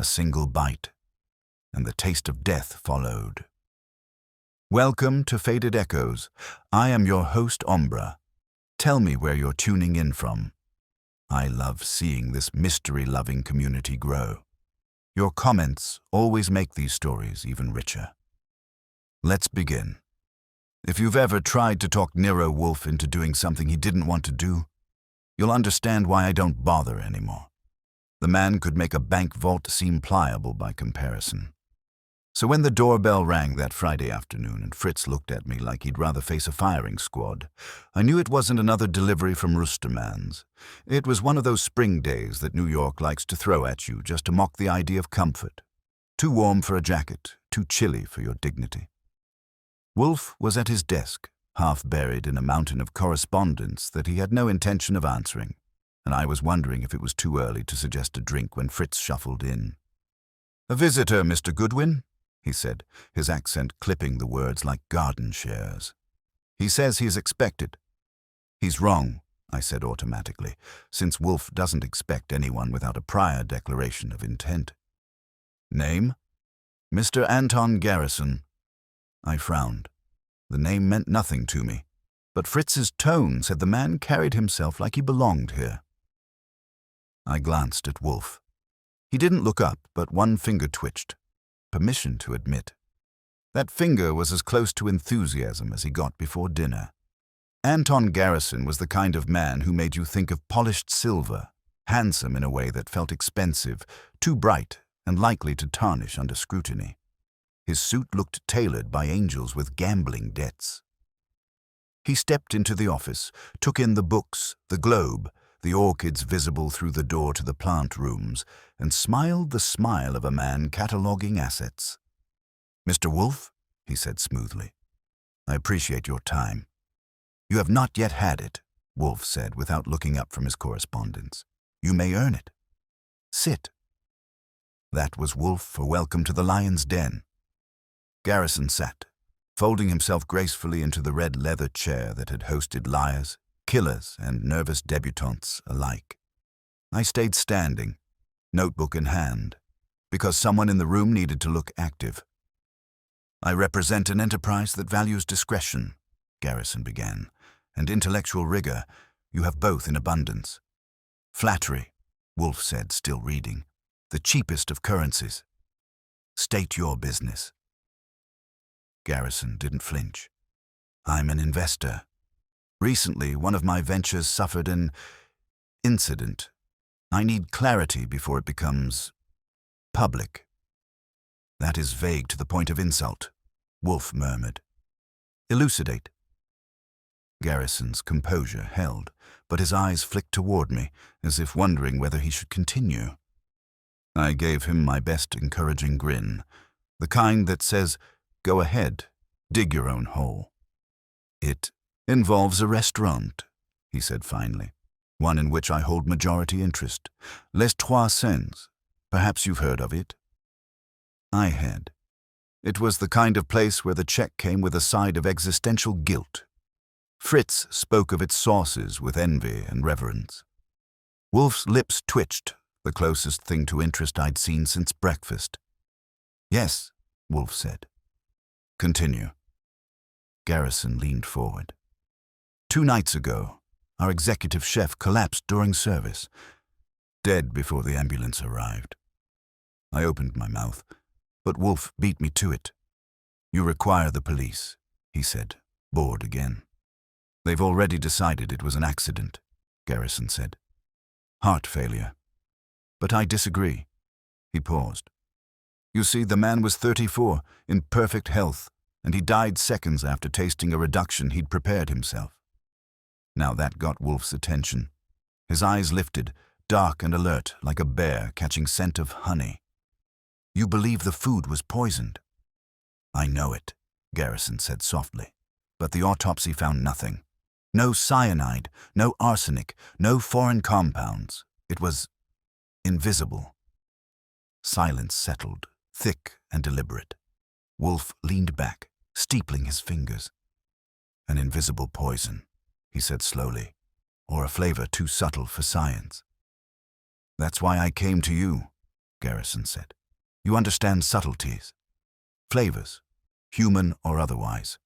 a single bite, and the taste of death followed. Welcome to Faded Echoes. I am your host, Ombra. Tell me where you're tuning in from. I love seeing this mystery-loving community grow. Your comments always make these stories even richer. Let's begin. If you've ever tried to talk Nero Wolfe into doing something he didn't want to do, you'll understand why I don't bother anymore. The man could make a bank vault seem pliable by comparison. So when the doorbell rang that Friday afternoon and Fritz looked at me like he'd rather face a firing squad, I knew it wasn't another delivery from Roosterman's. It was one of those spring days that New York likes to throw at you just to mock the idea of comfort. Too warm for a jacket, too chilly for your dignity. Wolfe was at his desk, half buried in a mountain of correspondence that he had no intention of answering, and I was wondering if it was too early to suggest a drink when Fritz shuffled in. "A visitor, Mr. Goodwin," he said, his accent clipping the words like garden shears. "He says he is expected." "He's wrong," I said automatically, since Wolfe doesn't expect anyone without a prior declaration of intent. "Name?" "Mr. Anton Garrison." I frowned. The name meant nothing to me, but Fritz's tone said the man carried himself like he belonged here. I glanced at Wolfe. He didn't look up, but one finger twitched. Permission to admit. That finger was as close to enthusiasm as he got before dinner. Anton Garrison was the kind of man who made you think of polished silver, handsome in a way that felt expensive, too bright, and likely to tarnish under scrutiny. His suit looked tailored by angels with gambling debts. He stepped into the office, took in the books, the globe, the orchids visible through the door to the plant rooms, and smiled the smile of a man cataloguing assets. "Mr. Wolfe," he said smoothly, "I appreciate your time." "You have not yet had it," Wolfe said without looking up from his correspondence. "You may earn it. Sit." That was Wolfe for welcome to the lion's den. Garrison sat, folding himself gracefully into the red leather chair that had hosted liars, killers, and nervous debutantes alike. I stayed standing, notebook in hand, because someone in the room needed to look active. "I represent an enterprise that values discretion," Garrison began, "and intellectual rigor. You have both in abundance." "Flattery," Wolfe said, still reading, "the cheapest of currencies." "State your business." Garrison didn't flinch. "I'm an investor. Recently, one of my ventures suffered an incident. I need clarity before it becomes public." "That is vague to the point of insult," Wolfe murmured. "Elucidate." Garrison's composure held, but his eyes flicked toward me, as if wondering whether he should continue. I gave him my best encouraging grin, the kind that says, "Go ahead, dig your own hole." "It involves a restaurant," he said finally, "one in which I hold majority interest. Les Trois Cents. Perhaps you've heard of it?" I had. It was the kind of place where the check came with a side of existential guilt. Fritz spoke of its sauces with envy and reverence. Wolfe's lips twitched, the closest thing to interest I'd seen since breakfast. "Yes," Wolfe said. "Continue." Garrison leaned forward. 2 nights ago, our executive chef collapsed during service, dead before the ambulance arrived. I opened my mouth, but Wolfe beat me to it. "You require the police," he said, bored again. "They've already decided it was an accident," Garrison said. "Heart failure." "But I disagree." He paused. "You see, the man was 34, in perfect health, and he died seconds after tasting a reduction he'd prepared himself." Now that got Wolfe's attention. His eyes lifted, dark and alert, like a bear catching scent of honey. "You believe the food was poisoned?" "I know it," Garrison said softly, "but the autopsy found nothing. No cyanide, no arsenic, no foreign compounds. It was invisible." Silence settled, thick and deliberate. Wolfe leaned back, steepling his fingers. "An invisible poison," he said slowly, "or a flavor too subtle for science. That's why I came to you. Garrison said. You understand subtleties, flavors, human or otherwise.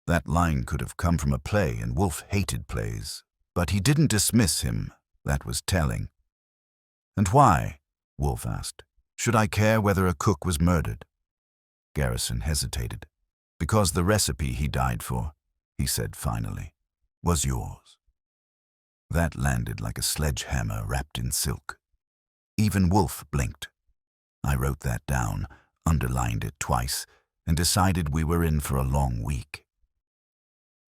That line could have come from a play, and Wolfe hated plays, but he didn't dismiss him. That was telling. And why, Wolfe asked, should I care whether a cook was murdered? Garrison hesitated. Because the recipe he died for, he said finally, was yours. That landed like a sledgehammer wrapped in silk. Even Wolfe blinked. I wrote that down, underlined it twice, and decided we were in for a long week.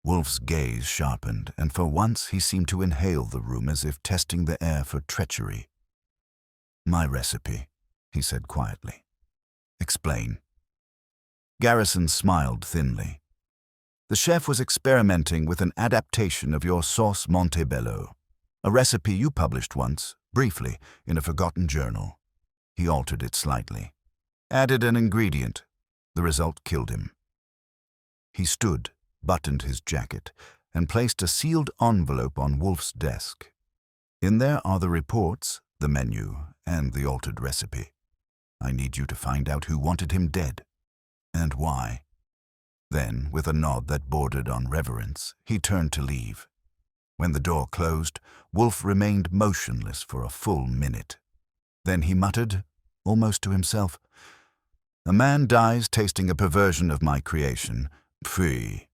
Wolfe's gaze sharpened, and for once he seemed to inhale the room as if testing the air for treachery. My recipe, he said quietly. Explain. Garrison smiled thinly. The chef was experimenting with an adaptation of your sauce Montebello, a recipe you published once, briefly, in a forgotten journal. He altered it slightly. Added an ingredient. The result killed him. He stood, buttoned his jacket, and placed a sealed envelope on Wolfe's desk. In there are the reports, the menu, and the altered recipe. I need you to find out who wanted him dead, and why. Then, with a nod that bordered on reverence, he turned to leave. When the door closed, Wolfe remained motionless for a full minute. Then he muttered, almost to himself, "A man dies tasting a perversion of my creation. Pfui."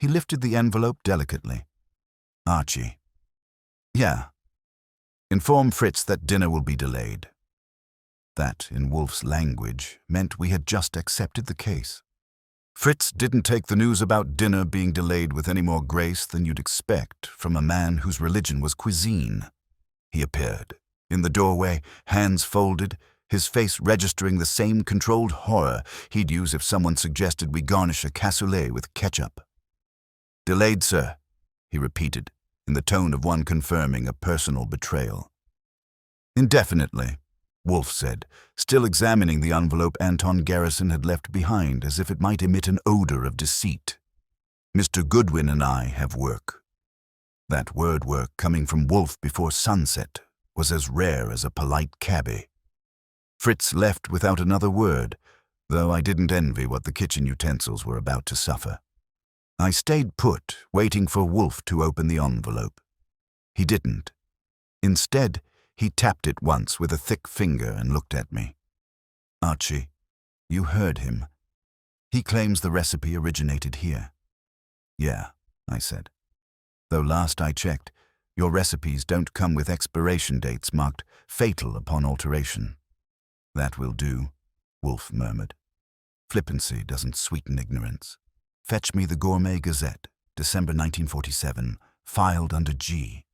He lifted the envelope delicately. Archie. Yeah. Inform Fritz that dinner will be delayed. That, in Wolfe's language, meant we had just accepted the case. Fritz didn't take the news about dinner being delayed with any more grace than you'd expect from a man whose religion was cuisine. He appeared, in the doorway, hands folded, his face registering the same controlled horror he'd use if someone suggested we garnish a cassoulet with ketchup. Delayed, sir, he repeated, in the tone of one confirming a personal betrayal. Indefinitely, Wolfe said, still examining the envelope Anton Garrison had left behind as if it might emit an odor of deceit. Mr. Goodwin and I have work. That word work coming from Wolfe before sunset was as rare as a polite cabby. Fritz left without another word, though I didn't envy what the kitchen utensils were about to suffer. I stayed put, waiting for Wolfe to open the envelope. He didn't. Instead, he tapped it once with a thick finger and looked at me. Archie, you heard him. He claims the recipe originated here. Yeah, I said. Though last I checked, your recipes don't come with expiration dates marked fatal upon alteration. That will do, Wolfe murmured. Flippancy doesn't sweeten ignorance. Fetch me the Gourmet Gazette, December 1947, filed under G.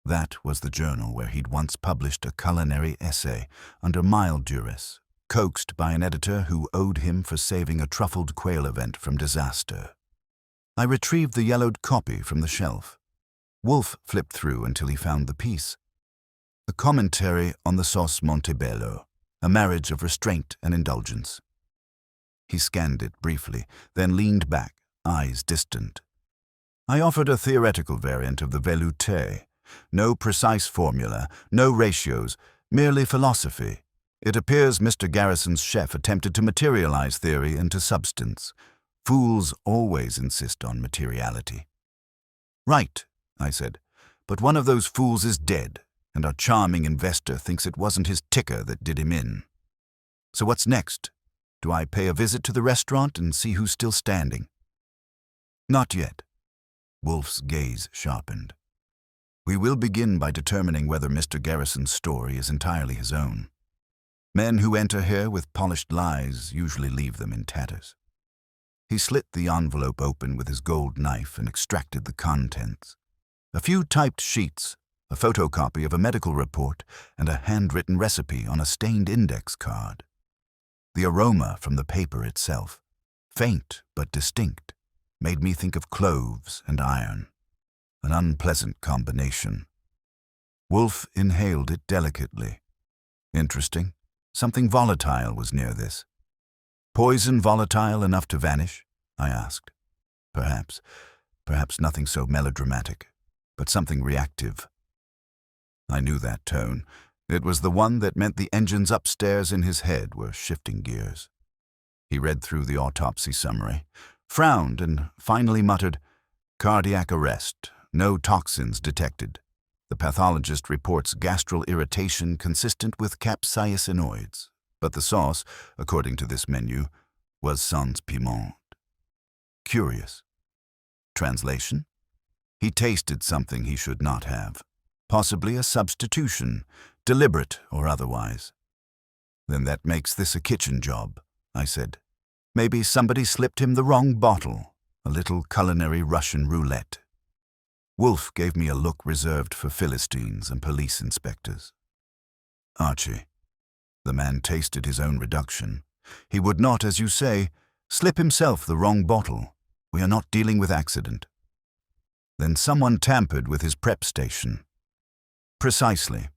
That was the journal where he'd once published a culinary essay under mild duress, coaxed by an editor who owed him for saving a truffled quail event from disaster. I retrieved the yellowed copy from the shelf. Wolfe flipped through until he found the piece. A commentary on the sauce Montebello, a marriage of restraint and indulgence. He scanned it briefly, then leaned back, eyes distant. I offered a theoretical variant of the velouté. No precise formula, no ratios, merely philosophy. It appears Mr. Garrison's chef attempted to materialize theory into substance. Fools always insist on materiality. Right, I said, but one of those fools is dead, and our charming investor thinks it wasn't his ticker that did him in. So what's next? Do I pay a visit to the restaurant and see who's still standing? Not yet. Wolfe's gaze sharpened. We will begin by determining whether Mr. Garrison's story is entirely his own. Men who enter here with polished lies usually leave them in tatters. He slit the envelope open with his gold knife and extracted the contents. A few typed sheets, a photocopy of a medical report, and a handwritten recipe on a stained index card. The aroma from the paper itself, faint but distinct, made me think of cloves and iron. An unpleasant combination. Wolfe inhaled it delicately. Interesting. Something volatile was near this. Poison volatile enough to vanish? I asked. Perhaps. Perhaps nothing so melodramatic, but something reactive. I knew that tone, It was the one that meant the engines upstairs in his head were shifting gears. He read through the autopsy summary, frowned, and finally muttered, "Cardiac arrest. No toxins detected. The pathologist reports gastral irritation consistent with capsaicinoids, but the sauce, according to this menu, was sans piment." Curious. Translation? He tasted something he should not have. Possibly a substitution, deliberate or otherwise. "Then that makes this a kitchen job," I said. "Maybe somebody slipped him the wrong bottle, a little culinary Russian roulette." Wolfe gave me a look reserved for Philistines and police inspectors. "Archie." The man tasted his own reduction. "He would not, as you say, slip himself the wrong bottle. We are not dealing with accident." "Then someone tampered with his prep station." "Precisely.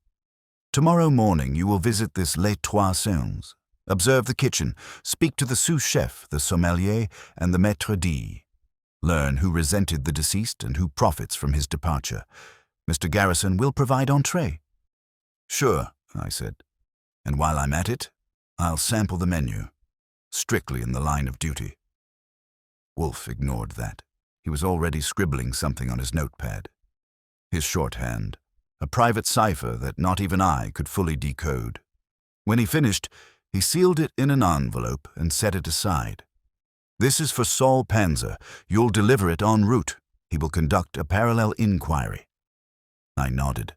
Tomorrow morning you will visit this Les Trois Saints. Observe the kitchen, speak to the sous-chef, the sommelier, and the maître d'. Learn who resented the deceased and who profits from his departure. Mr. Garrison will provide entree." "Sure," I said. "And while I'm at it, I'll sample the menu, strictly in the line of duty." Wolfe ignored that. He was already scribbling something on his notepad. His shorthand, a private cipher that not even I could fully decode. When he finished, he sealed it in an envelope and set it aside. "This is for Saul Panzer. You'll deliver it en route. He will conduct a parallel inquiry." I nodded.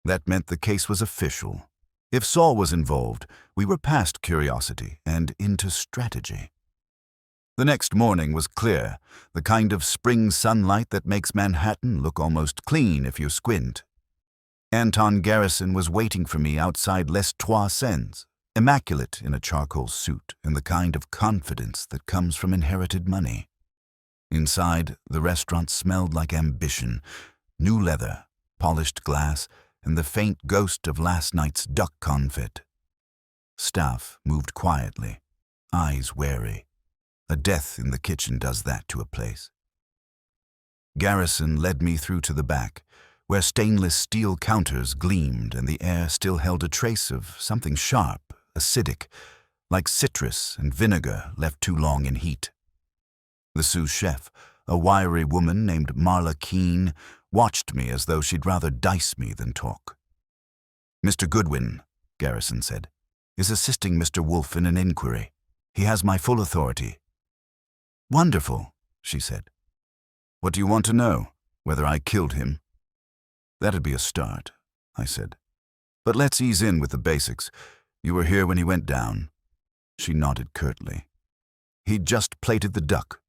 That meant the case was official. If Saul was involved, we were past curiosity and into strategy. The next morning was clear, the kind of spring sunlight that makes Manhattan look almost clean if you squint. Anton Garrison was waiting for me outside Les Trois Saints, immaculate in a charcoal suit and the kind of confidence that comes from inherited money. Inside, the restaurant smelled like ambition, new leather, polished glass, and the faint ghost of last night's duck confit. Staff moved quietly, eyes wary. A death in the kitchen does that to a place. Garrison led me through to the back, where stainless steel counters gleamed and the air still held a trace of something sharp, acidic, like citrus and vinegar left too long in heat. The sous-chef, a wiry woman named Marla Keene, watched me as though she'd rather dice me than talk. "Mr. Goodwin," Garrison said, "is assisting Mr. Wolfe in an inquiry. He has my full authority." "Wonderful," she said. "What do you want to know? Whether I killed him?" "That'd be a start," I said. "But let's ease in with the basics. You were here when he went down." She nodded curtly. "He'd just plated the duck.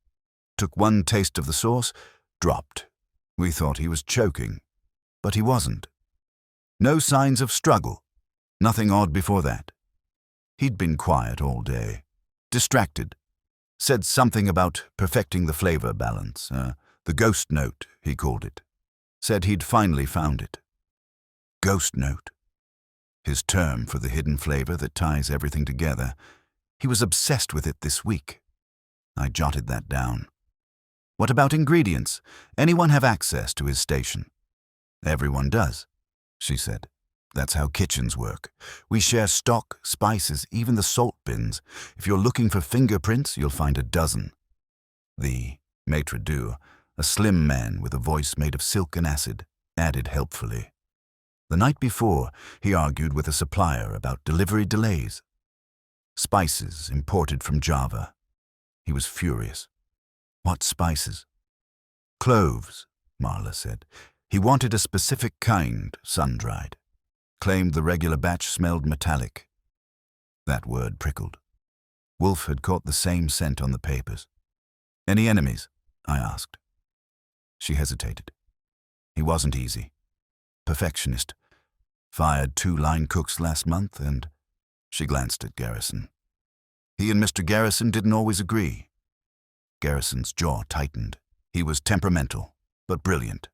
Took one taste of the sauce, dropped. We thought he was choking, but he wasn't. No signs of struggle. Nothing odd before that. He'd been quiet all day. Distracted. Said something about perfecting the flavor balance. The ghost note, he called it. Said he'd finally found it." Ghost note. His term for the hidden flavor that ties everything together. He was obsessed with it this week. I jotted that down. "What about ingredients? Anyone have access to his station?" "Everyone does," she said. "That's how kitchens work. We share stock, spices, even the salt bins. If you're looking for fingerprints, you'll find a dozen." The maitre d', a slim man with a voice made of silk and acid, added helpfully. The night before, he argued with a supplier about delivery delays. Spices imported from Java. He was furious. "What spices?" "Cloves," Marla said. "He wanted a specific kind, sun-dried. Claimed the regular batch smelled metallic." That word prickled. Wolfe had caught the same scent on the papers. "Any enemies?" I asked. She hesitated. "He wasn't easy. Perfectionist. Fired 2 line cooks last month and..." She glanced at Garrison. "He and Mr. Garrison didn't always agree." Garrison's jaw tightened. He was temperamental, but brilliant.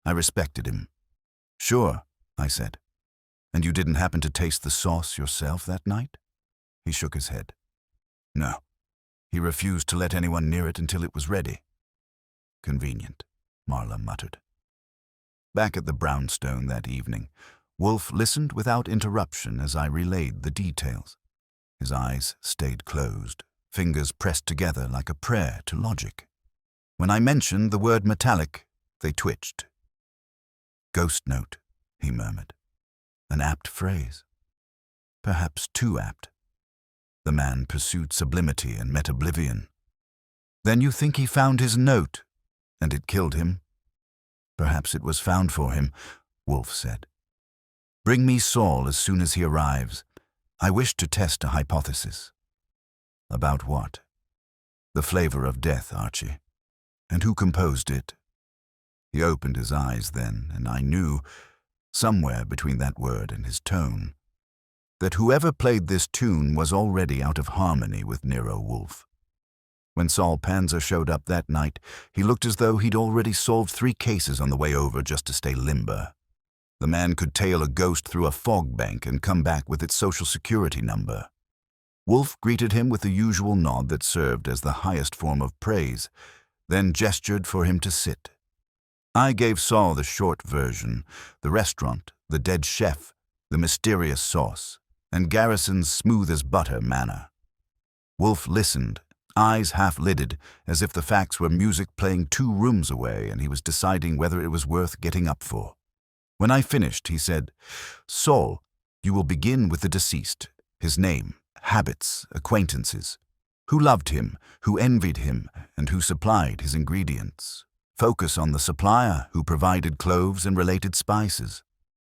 I respected him. "Sure," I said. "And you didn't happen to taste the sauce yourself that night?" He shook his head. "No. He refused to let anyone near it until it was ready." "Convenient," Marla muttered. Back at the brownstone that evening, Wolfe listened without interruption as I relayed the details. His eyes stayed closed, fingers pressed together like a prayer to logic. When I mentioned the word metallic, they twitched. "Ghost note," he murmured. "An apt phrase. Perhaps too apt." The man pursued sublimity and met oblivion. "Then you think he found his note, and it killed him?" "Perhaps it was found for him," Wolfe said. "Bring me Saul as soon as he arrives. I wish to test a hypothesis." "About what?" "The flavor of death, Archie. And who composed it?" He opened his eyes then, and I knew, somewhere between that word and his tone, that whoever played this tune was already out of harmony with Nero Wolfe. When Saul Panzer showed up that night, he looked as though he'd already solved 3 cases on the way over just to stay limber. The man could tail a ghost through a fog bank and come back with its social security number. Wolfe greeted him with the usual nod that served as the highest form of praise, then gestured for him to sit. I gave Saul the short version, the restaurant, the dead chef, the mysterious sauce, and Garrison's smooth-as-butter manner. Wolfe listened, eyes half-lidded, as if the facts were music playing 2 rooms away and he was deciding whether it was worth getting up for. When I finished, he said, "Saul, you will begin with the deceased, his name, habits, acquaintances. Who loved him, who envied him, and who supplied his ingredients. Focus on the supplier who provided cloves and related spices.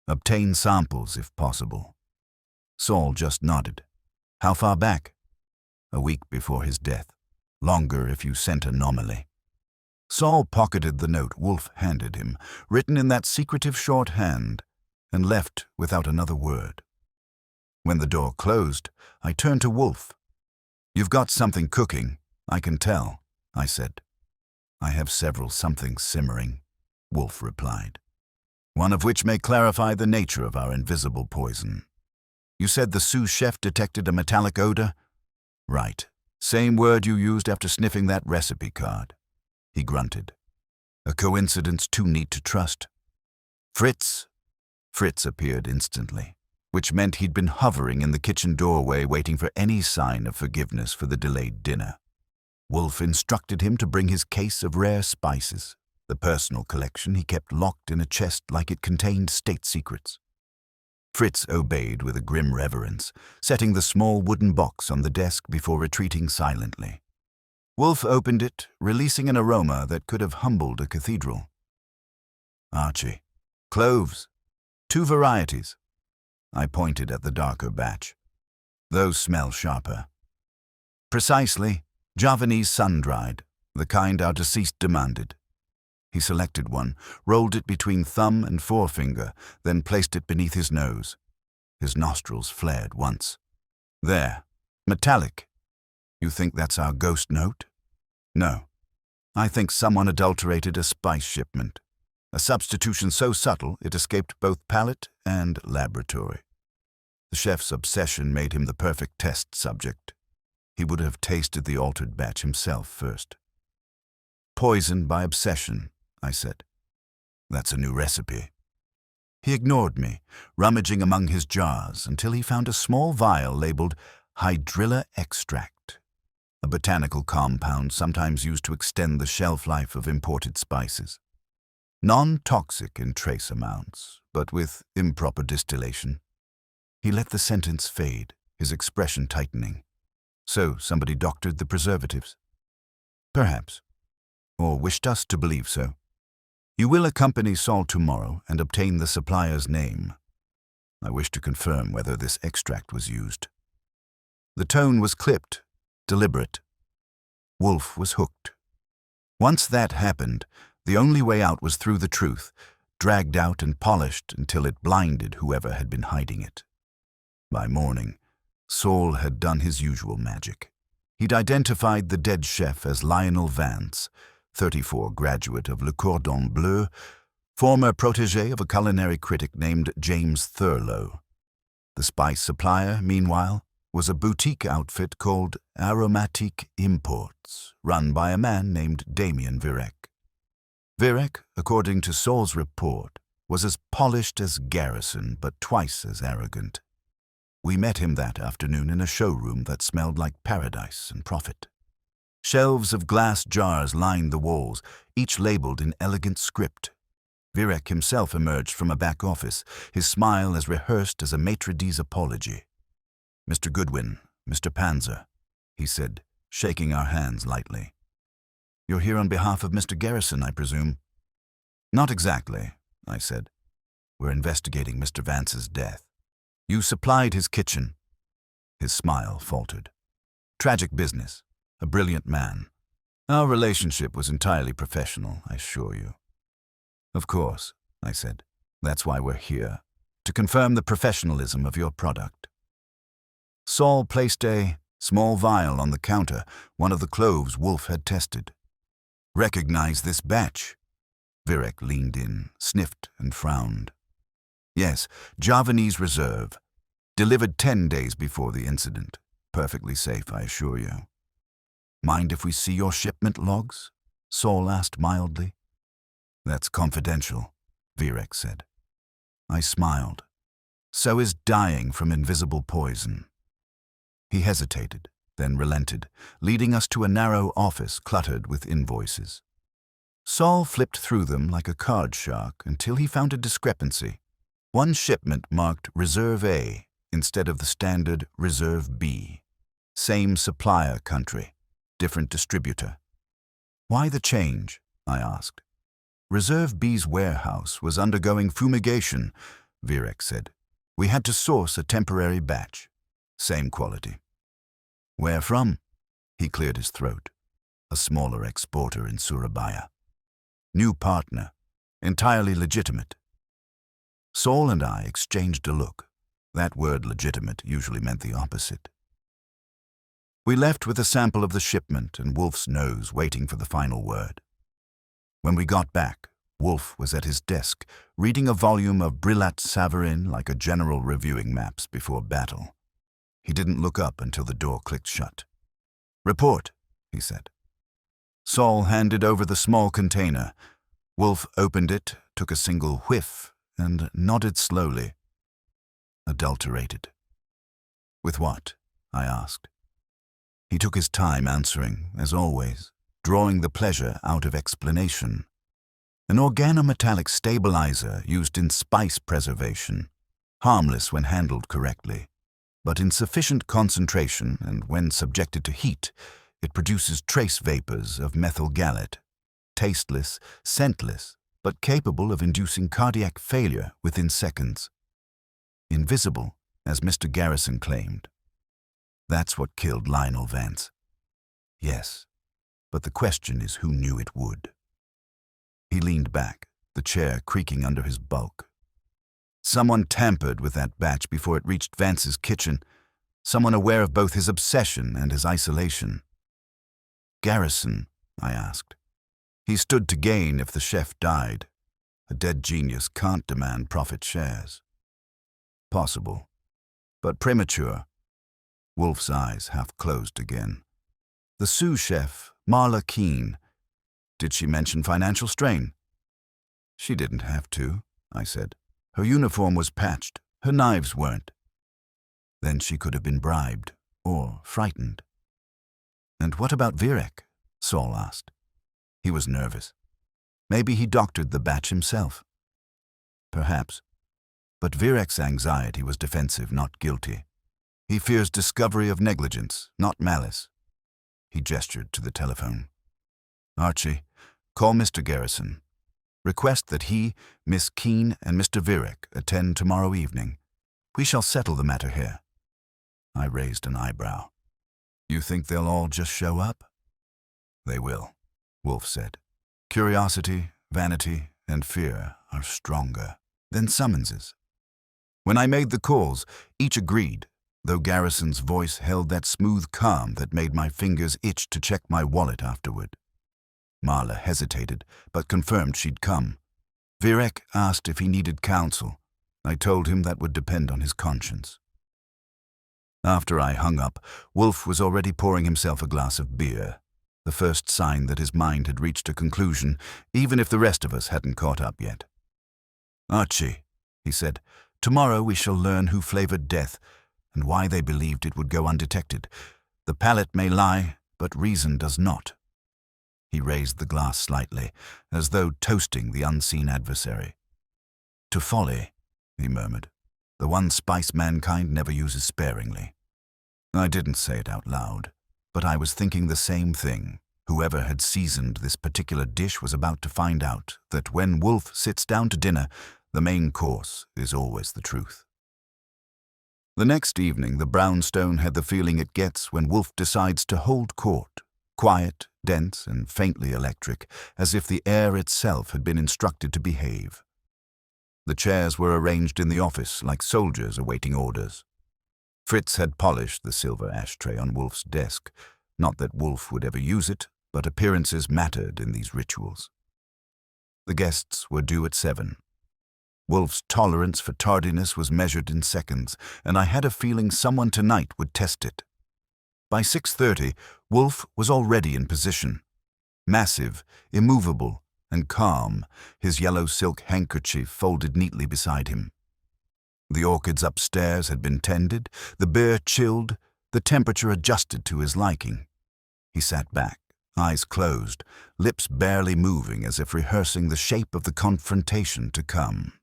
Obtain samples if possible." Saul just nodded. "How far back?" "A week before his death. Longer if you scent anomaly." Saul pocketed the note Wolfe handed him, written in that secretive shorthand, and left without another word. When the door closed, I turned to Wolfe. "You've got something cooking, I can tell," I said. "I have several somethings simmering," Wolfe replied, "one of which may clarify the nature of our invisible poison. You said the sous chef detected a metallic odor?" "Right. Same word you used after sniffing that recipe card." He grunted. "A coincidence too neat to trust." "Fritz?" Fritz appeared instantly, which meant he'd been hovering in the kitchen doorway waiting for any sign of forgiveness for the delayed dinner. Wolfe instructed him to bring his case of rare spices, the personal collection he kept locked in a chest like it contained state secrets. Fritz obeyed with a grim reverence, setting the small wooden box on the desk before retreating silently. Wolfe opened it, releasing an aroma that could have humbled a cathedral. "Archie, cloves. 2 varieties." I pointed at the darker batch. "Those smell sharper." "Precisely. Javanese sun-dried, the kind our deceased demanded." He selected one, rolled it between thumb and forefinger, then placed it beneath his nose. His nostrils flared once. "There. Metallic. You think that's our ghost note?" "No. I think someone adulterated a spice shipment. A substitution so subtle it escaped both palate and laboratory. The chef's obsession made him the perfect test subject. He would have tasted the altered batch himself first." "Poison by obsession," I said. "That's a new recipe." He ignored me, rummaging among his jars until he found a small vial labeled hydrilla extract, a botanical compound sometimes used to extend the shelf life of imported spices. Non-toxic in trace amounts, but with improper distillation. He let the sentence fade, his expression tightening. "So somebody doctored the preservatives?" "Perhaps. Or wished us to believe so. You will accompany Saul tomorrow and obtain the supplier's name. I wish to confirm whether this extract was used." The tone was clipped, deliberate. Wolfe was hooked. Once that happened, the only way out was through the truth, dragged out and polished until it blinded whoever had been hiding it. By morning, Saul had done his usual magic. He'd identified the dead chef as Lionel Vance, 34, graduate of Le Cordon Bleu, former protégé of a culinary critic named James Thurlow. The spice supplier, meanwhile, was a boutique outfit called Aromatique Imports, run by a man named Damien Virek. Virek, according to Saul's report, was as polished as Garrison, but twice as arrogant. We met him that afternoon in a showroom that smelled like paradise and profit. Shelves of glass jars lined the walls, each labeled in elegant script. Virek himself emerged from a back office, his smile as rehearsed as a maitre d's apology. "Mr. Goodwin, Mr. Panzer," he said, shaking our hands lightly. "You're here on behalf of Mr. Garrison, I presume?" "Not exactly," I said. "We're investigating Mr. Vance's death. You supplied his kitchen." His smile faltered. "Tragic business. A brilliant man. Our relationship was entirely professional, I assure you." "Of course," I said. "That's why we're here, to confirm the professionalism of your product." Saul placed a small vial on the counter, one of the cloves Wolfe had tested. "Recognize this batch?" Virek leaned in, sniffed, and frowned. "Yes, Javanese Reserve. Delivered 10 days before the incident. Perfectly safe, I assure you." "Mind if we see your shipment logs?" Saul asked mildly. "That's confidential," Virek said. I smiled. "So is dying from invisible poison." He hesitated, then relented, leading us to a narrow office cluttered with invoices. Saul flipped through them like a card shark until he found a discrepancy. One shipment marked Reserve A instead of the standard Reserve B. Same supplier country, different distributor. "Why the change?" I asked. "Reserve B's warehouse was undergoing fumigation," Virek said. "We had to source a temporary batch. Same quality." "Where from?" He cleared his throat. "A smaller exporter in Surabaya. New partner. Entirely legitimate." Saul and I exchanged a look. That word legitimate usually meant the opposite. We left with a sample of the shipment and Wolfe's nose waiting for the final word. When we got back, Wolfe was at his desk, reading a volume of Brillat Savarin like a general reviewing maps before battle. He didn't look up until the door clicked shut. "Report," he said. Saul handed over the small container. Wolfe opened it, took a single whiff, and nodded slowly. "Adulterated." "With what?" I asked. He took his time answering, as always, drawing the pleasure out of explanation. "An organometallic stabilizer used in spice preservation, harmless when handled correctly, but in sufficient concentration and when subjected to heat, it produces trace vapors of methyl gallate, tasteless, scentless, but capable of inducing cardiac failure within seconds. Invisible, as Mr. Garrison claimed. That's what killed Lionel Vance. Yes, but the question is who knew it would." He leaned back, the chair creaking under his bulk. "Someone tampered with that batch before it reached Vance's kitchen, someone aware of both his obsession and his isolation." "Garrison?" I asked. "He stood to gain if the chef died. A dead genius can't demand profit shares." "Possible, but premature." Wolfe's eyes half closed again. "The sous chef, Marla Keene. Did she mention financial strain?" "She didn't have to," I said. "Her uniform was patched. Her knives weren't." "Then she could have been bribed, or frightened." "And what about Virek?" Saul asked. He was nervous. Maybe he doctored the batch himself. Perhaps. But Virek's anxiety was defensive, not guilty. He fears discovery of negligence, not malice. He gestured to the telephone. "Archie, call Mr. Garrison. Request that he, Miss Keene, and Mr. Virek attend tomorrow evening. We shall settle the matter here." I raised an eyebrow. "You think they'll all just show up?" "They will," Wolfe said. "Curiosity, vanity, and fear are stronger than summonses." When I made the calls, each agreed, though Garrison's voice held that smooth calm that made my fingers itch to check my wallet afterward. Marla hesitated, but confirmed she'd come. Virek asked if he needed counsel. I told him that would depend on his conscience. After I hung up, Wolfe was already pouring himself a glass of beer, the first sign that his mind had reached a conclusion, even if the rest of us hadn't caught up yet. "Archie," he said, "tomorrow we shall learn who flavored death and why they believed it would go undetected. The palate may lie, but reason does not." He raised the glass slightly, as though toasting the unseen adversary. "To folly," he murmured, "the one spice mankind never uses sparingly." I didn't say it out loud, but I was thinking the same thing. Whoever had seasoned this particular dish was about to find out that when Wolfe sits down to dinner, the main course is always the truth. The next evening, the brownstone had the feeling it gets when Wolfe decides to hold court, quiet, dense, and faintly electric, as if the air itself had been instructed to behave. The chairs were arranged in the office like soldiers awaiting orders. Fritz had polished the silver ashtray on Wolfe's desk. Not that Wolfe would ever use it, but appearances mattered in these rituals. The guests were due at 7. Wolfe's tolerance for tardiness was measured in seconds, and I had a feeling someone tonight would test it. By 6:30, Wolfe was already in position. Massive, immovable, and calm, his yellow silk handkerchief folded neatly beside him. The orchids upstairs had been tended, the beer chilled, the temperature adjusted to his liking. He sat back, eyes closed, lips barely moving as if rehearsing the shape of the confrontation to come.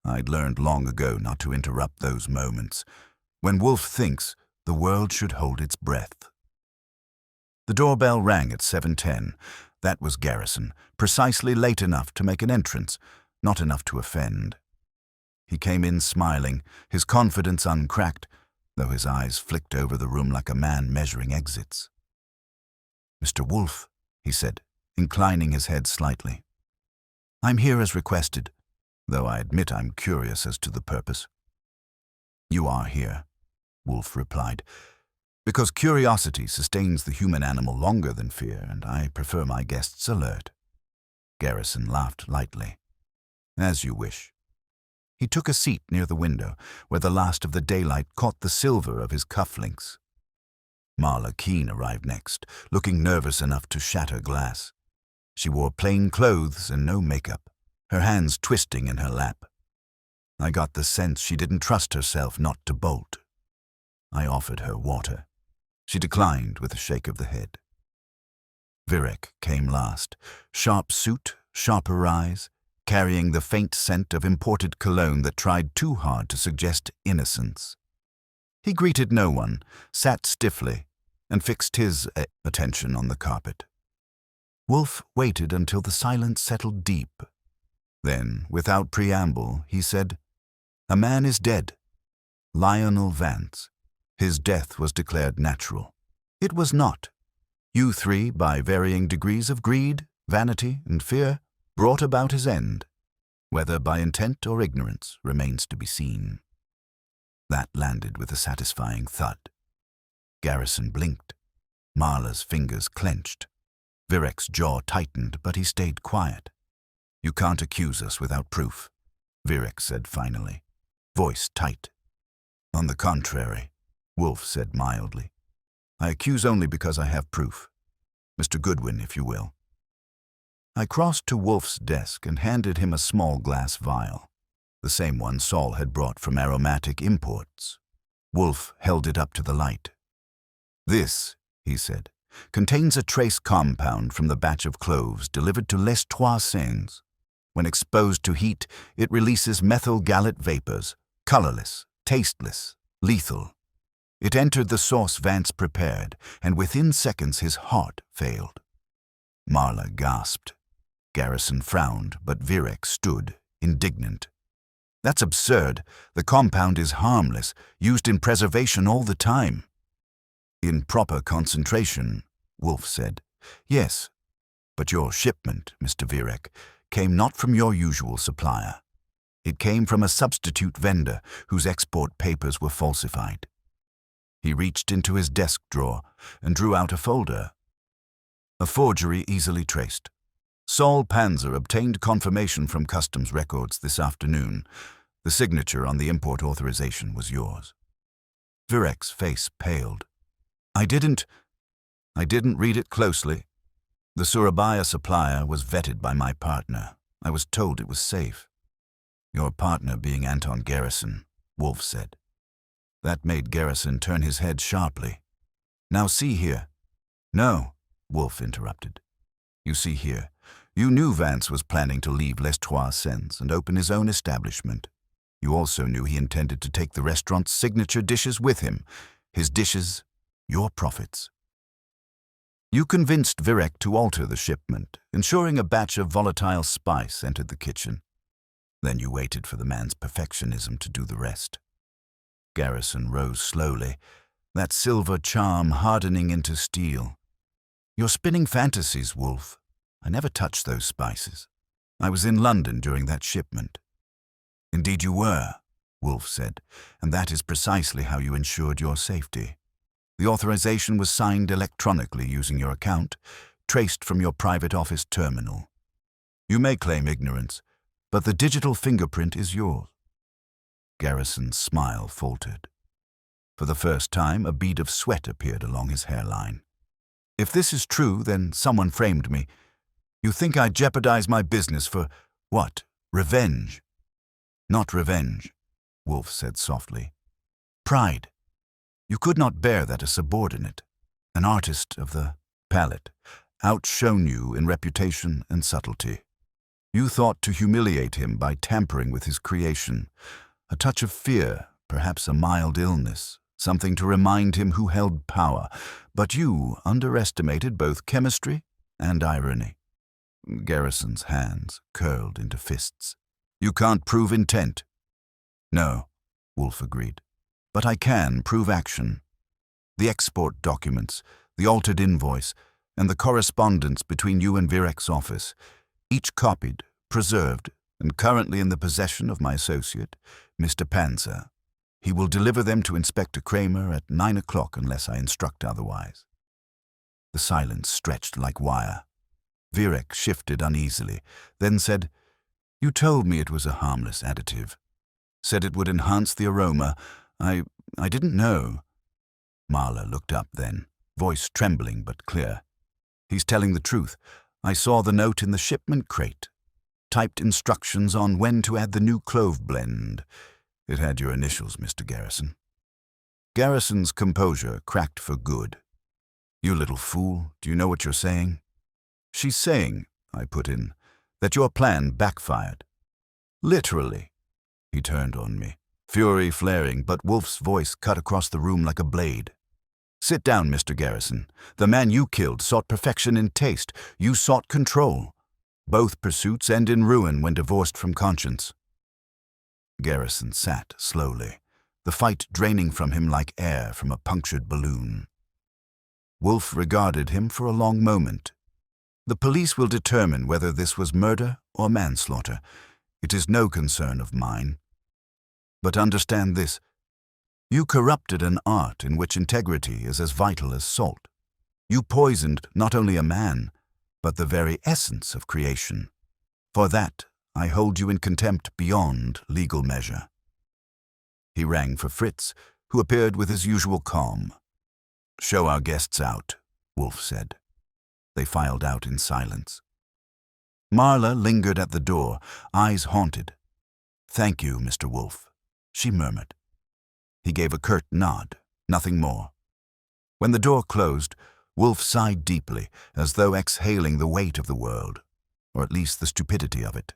I'd learned long ago not to interrupt those moments. When Wolfe thinks, the world should hold its breath. The doorbell rang at 7:10. That was Garrison, precisely late enough to make an entrance, not enough to offend. He came in smiling, his confidence uncracked, though his eyes flicked over the room like a man measuring exits. "Mr. Wolfe," he said, inclining his head slightly. "I'm here as requested, though I admit I'm curious as to the purpose." "You are here," Wolfe replied, "because curiosity sustains the human animal longer than fear, and I prefer my guests alert." Garrison laughed lightly. "As you wish." He took a seat near the window, where the last of the daylight caught the silver of his cufflinks. Marla Keene arrived next, looking nervous enough to shatter glass. She wore plain clothes and no makeup, her hands twisting in her lap. I got the sense she didn't trust herself not to bolt. I offered her water. She declined with a shake of the head. Virek came last, sharp suit, sharper eyes, carrying the faint scent of imported cologne that tried too hard to suggest innocence. He greeted no one, sat stiffly, and fixed his attention on the carpet. Wolfe waited until the silence settled deep. Then, without preamble, he said, "A man is dead. Lionel Vance. His death was declared natural. It was not. You three, by varying degrees of greed, vanity, and fear, brought about his end. Whether by intent or ignorance remains to be seen." That landed with a satisfying thud. Garrison blinked. Marla's fingers clenched. Virek's jaw tightened, but he stayed quiet. "You can't accuse us without proof," Virek said finally, voice tight. "On the contrary," Wolfe said mildly, "I accuse only because I have proof. Mr. Goodwin, if you will." I crossed to Wolfe's desk and handed him a small glass vial, the same one Saul had brought from aromatic imports. Wolfe held it up to the light. "This," he said, "contains a trace compound from the batch of cloves delivered to Les Trois Seines. When exposed to heat, it releases methyl gallate vapors, colorless, tasteless, lethal. It entered the sauce Vance prepared, and within seconds his heart failed." Marla gasped. Garrison frowned, but Virek stood, indignant. "That's absurd. The compound is harmless, used in preservation all the time." "In proper concentration," Wolfe said. "Yes, but your shipment, Mr. Virek, came not from your usual supplier. It came from a substitute vendor whose export papers were falsified." He reached into his desk drawer and drew out a folder. "A forgery easily traced. Saul Panzer obtained confirmation from customs records this afternoon. The signature on the import authorization was yours." Virek's face paled. I didn't read it closely. The Surabaya supplier was vetted by my partner. I was told it was safe." Your partner being Anton Garrison, Wolfe said. That made Garrison turn his head sharply. Now see here. No, Wolfe interrupted. You see here, you knew Vance was planning to leave Les Trois Cents and open his own establishment. You also knew he intended to take the restaurant's signature dishes with him. His dishes, your profits. You convinced Virek to alter the shipment, ensuring a batch of volatile spice entered the kitchen. Then you waited for the man's perfectionism to do the rest. Garrison rose slowly, that silver charm hardening into steel. You're spinning fantasies, Wolfe. I never touched those spices. I was in London during that shipment. Indeed you were, Wolfe said, and that is precisely how you ensured your safety. The authorization was signed electronically using your account, traced from your private office terminal. You may claim ignorance, but the digital fingerprint is yours. Garrison's smile faltered. For the first time, a bead of sweat appeared along his hairline. If this is true, then someone framed me. You think I jeopardize my business for, what, revenge? Not revenge, Wolfe said softly. Pride. You could not bear that a subordinate, an artist of the palette, outshone you in reputation and subtlety. You thought to humiliate him by tampering with his creation, a touch of fear, perhaps a mild illness, something to remind him who held power, but you underestimated both chemistry and irony. Garrison's hands curled into fists. You can't prove intent. No, Wolfe agreed. But I can prove action. The export documents, the altered invoice, and the correspondence between you and Virek's office, each copied, preserved, and currently in the possession of my associate, Mr. Panzer. He will deliver them to Inspector Kramer at 9 o'clock unless I instruct otherwise. The silence stretched like wire. Virek shifted uneasily, then said, You told me it was a harmless additive. Said it would enhance the aroma. I didn't know. Marla looked up then, voice trembling but clear. He's telling the truth. I saw the note in the shipment crate. Typed instructions on when to add the new clove blend. It had your initials, Mr. Garrison. Garrison's composure cracked for good. You little fool, do you know what you're saying? She's saying, I put in, that your plan backfired. Literally. He turned on me, fury flaring, but Wolfe's voice cut across the room like a blade. Sit down, Mr. Garrison. The man you killed sought perfection in taste. You sought control. Both pursuits end in ruin when divorced from conscience. Garrison sat slowly, the fight draining from him like air from a punctured balloon. Wolfe regarded him for a long moment. The police will determine whether this was murder or manslaughter. It is no concern of mine. But understand this. You corrupted an art in which integrity is as vital as salt. You poisoned not only a man, but the very essence of creation. For that, I hold you in contempt beyond legal measure. He rang for Fritz, who appeared with his usual calm. Show our guests out, Wolfe said. They filed out in silence. Marla lingered at the door, eyes haunted. Thank you, Mr. Wolfe, she murmured. He gave a curt nod, nothing more. When the door closed, Wolfe sighed deeply, as though exhaling the weight of the world, or at least the stupidity of it.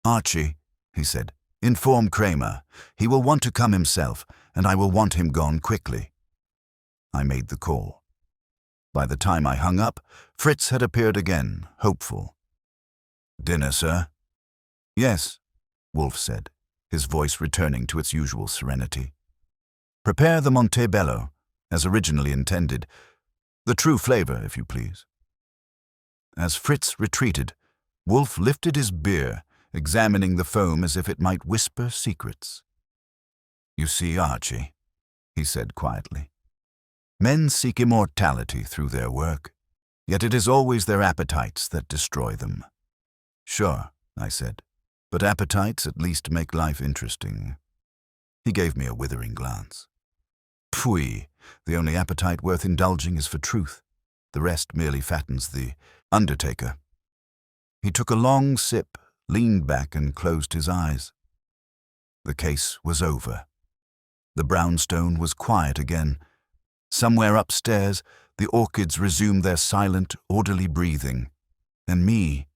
Archie, he said, inform Kramer. He will want to come himself, and I will want him gone quickly. I made the call. By the time I hung up, Fritz had appeared again, hopeful. Dinner, sir? Yes, Wolfe said, his voice returning to its usual serenity. Prepare the Montebello, as originally intended. The true flavor, if you please. As Fritz retreated, Wolfe lifted his beer, examining the foam as if it might whisper secrets. You see, Archie, he said quietly, men seek immortality through their work, yet it is always their appetites that destroy them. Sure, I said, but appetites at least make life interesting. He gave me a withering glance. Pfui, the only appetite worth indulging is for truth. The rest merely fattens the undertaker. He took a long sip, leaned back and closed his eyes. The case was over. The brownstone was quiet again. Somewhere upstairs, the orchids resumed their silent, orderly breathing. And me,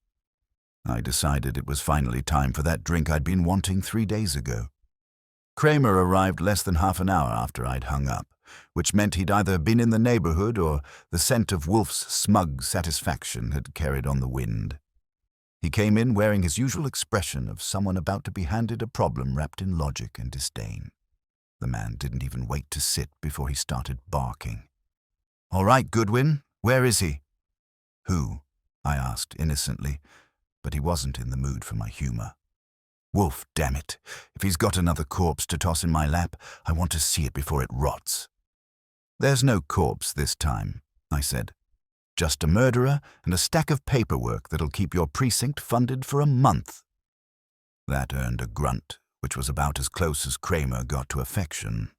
I decided it was finally time for that drink I'd been wanting 3 days ago. Kramer arrived less than half an hour after I'd hung up, which meant he'd either been in the neighborhood or the scent of Wolfe's smug satisfaction had carried on the wind. He came in wearing his usual expression of someone about to be handed a problem wrapped in logic and disdain. The man didn't even wait to sit before he started barking. "All right, Goodwin, where is he?" "Who?" I asked innocently, but he wasn't in the mood for my humor. "Wolfe, damn it. If he's got another corpse to toss in my lap, I want to see it before it rots." "There's no corpse this time," I said. "Just a murderer and a stack of paperwork that'll keep your precinct funded for a month." That earned a grunt, which was about as close as Kramer got to affection.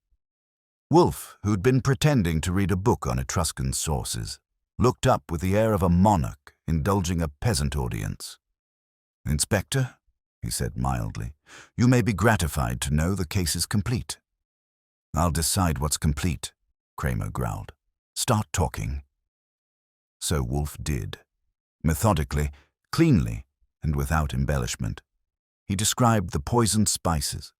Wolfe, who'd been pretending to read a book on Etruscan sources, looked up with the air of a monarch indulging a peasant audience. "Inspector," he said mildly, "you may be gratified to know the case is complete." "I'll decide what's complete," Kramer growled. "Start talking." So Wolfe did. Methodically, cleanly, and without embellishment. He described the poisoned spices,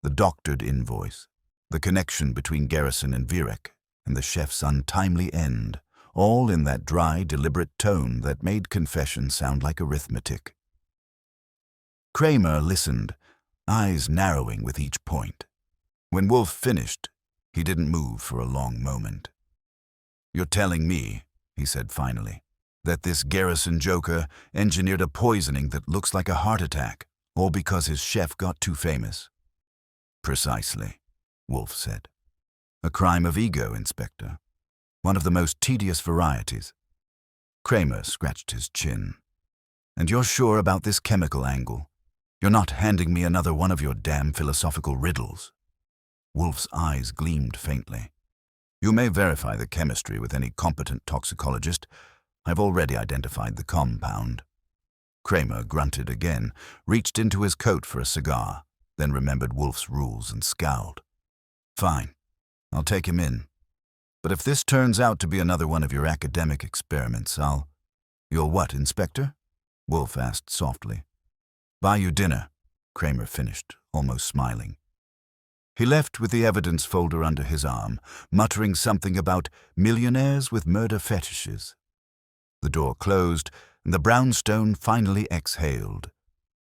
the doctored invoice, the connection between Garrison and Virek, and the chef's untimely end, all in that dry, deliberate tone that made confession sound like arithmetic. Kramer listened, eyes narrowing with each point. When Wolfe finished, he didn't move for a long moment. "You're telling me," he said finally, "that this Garrison joker engineered a poisoning that looks like a heart attack, all because his chef got too famous?" "Precisely," Wolfe said. "A crime of ego, Inspector. One of the most tedious varieties." Kramer scratched his chin. "And you're sure about this chemical angle? You're not handing me another one of your damn philosophical riddles?" Wolfe's eyes gleamed faintly. "You may verify the chemistry with any competent toxicologist. I've already identified the compound." Kramer grunted again, reached into his coat for a cigar, then remembered Wolfe's rules and scowled. "Fine, I'll take him in. But if this turns out to be another one of your academic experiments, You'll what, Inspector?" Wolfe asked softly. "Buy you dinner," Kramer finished, almost smiling. He left with the evidence folder under his arm, muttering something about millionaires with murder fetishes. The door closed, and the brownstone finally exhaled.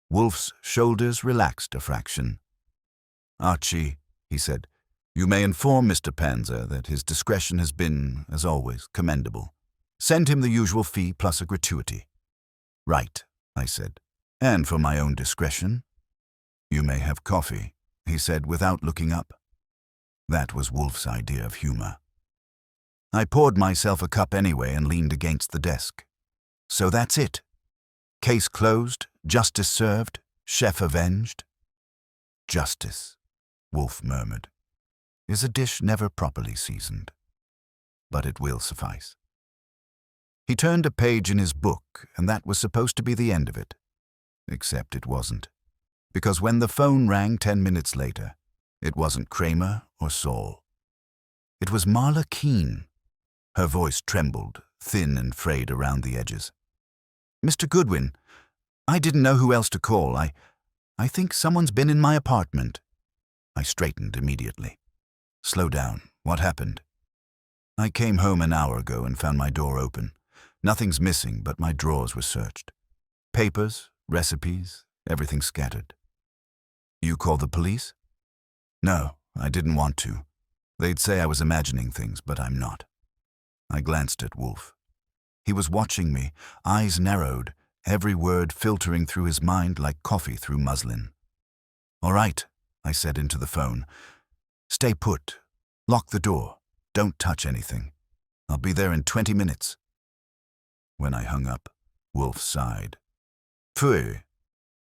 Wolfe's shoulders relaxed a fraction. "Archie," he said, "you may inform Mr. Panzer that his discretion has been, as always, commendable. Send him the usual fee plus a gratuity." "Right," I said. "And for my own discretion?" "You may have coffee," he said without looking up. That was Wolfe's idea of humor. I poured myself a cup anyway and leaned against the desk. "So that's it? Case closed, justice served, chef avenged?" "Justice," Wolfe murmured, "is a dish never properly seasoned. But it will suffice." He turned a page in his book, and that was supposed to be the end of it. Except it wasn't. Because when the phone rang 10 minutes later, it wasn't Kramer or Saul. It was Marla Keene. Her voice trembled, thin and frayed around the edges. "Mr. Goodwin, I didn't know who else to call. I think someone's been in my apartment." I straightened immediately. "Slow down. What happened?" "I came home an hour ago and found my door open. Nothing's missing, but my drawers were searched. Papers, recipes, everything scattered." "You called the police?" "No, I didn't want to. They'd say I was imagining things, but I'm not." I glanced at Wolfe. He was watching me, eyes narrowed, every word filtering through his mind like coffee through muslin. "All right," I said into the phone. "Stay put. Lock the door. Don't touch anything. I'll be there in 20 minutes. When I hung up, Wolfe sighed. "Phew.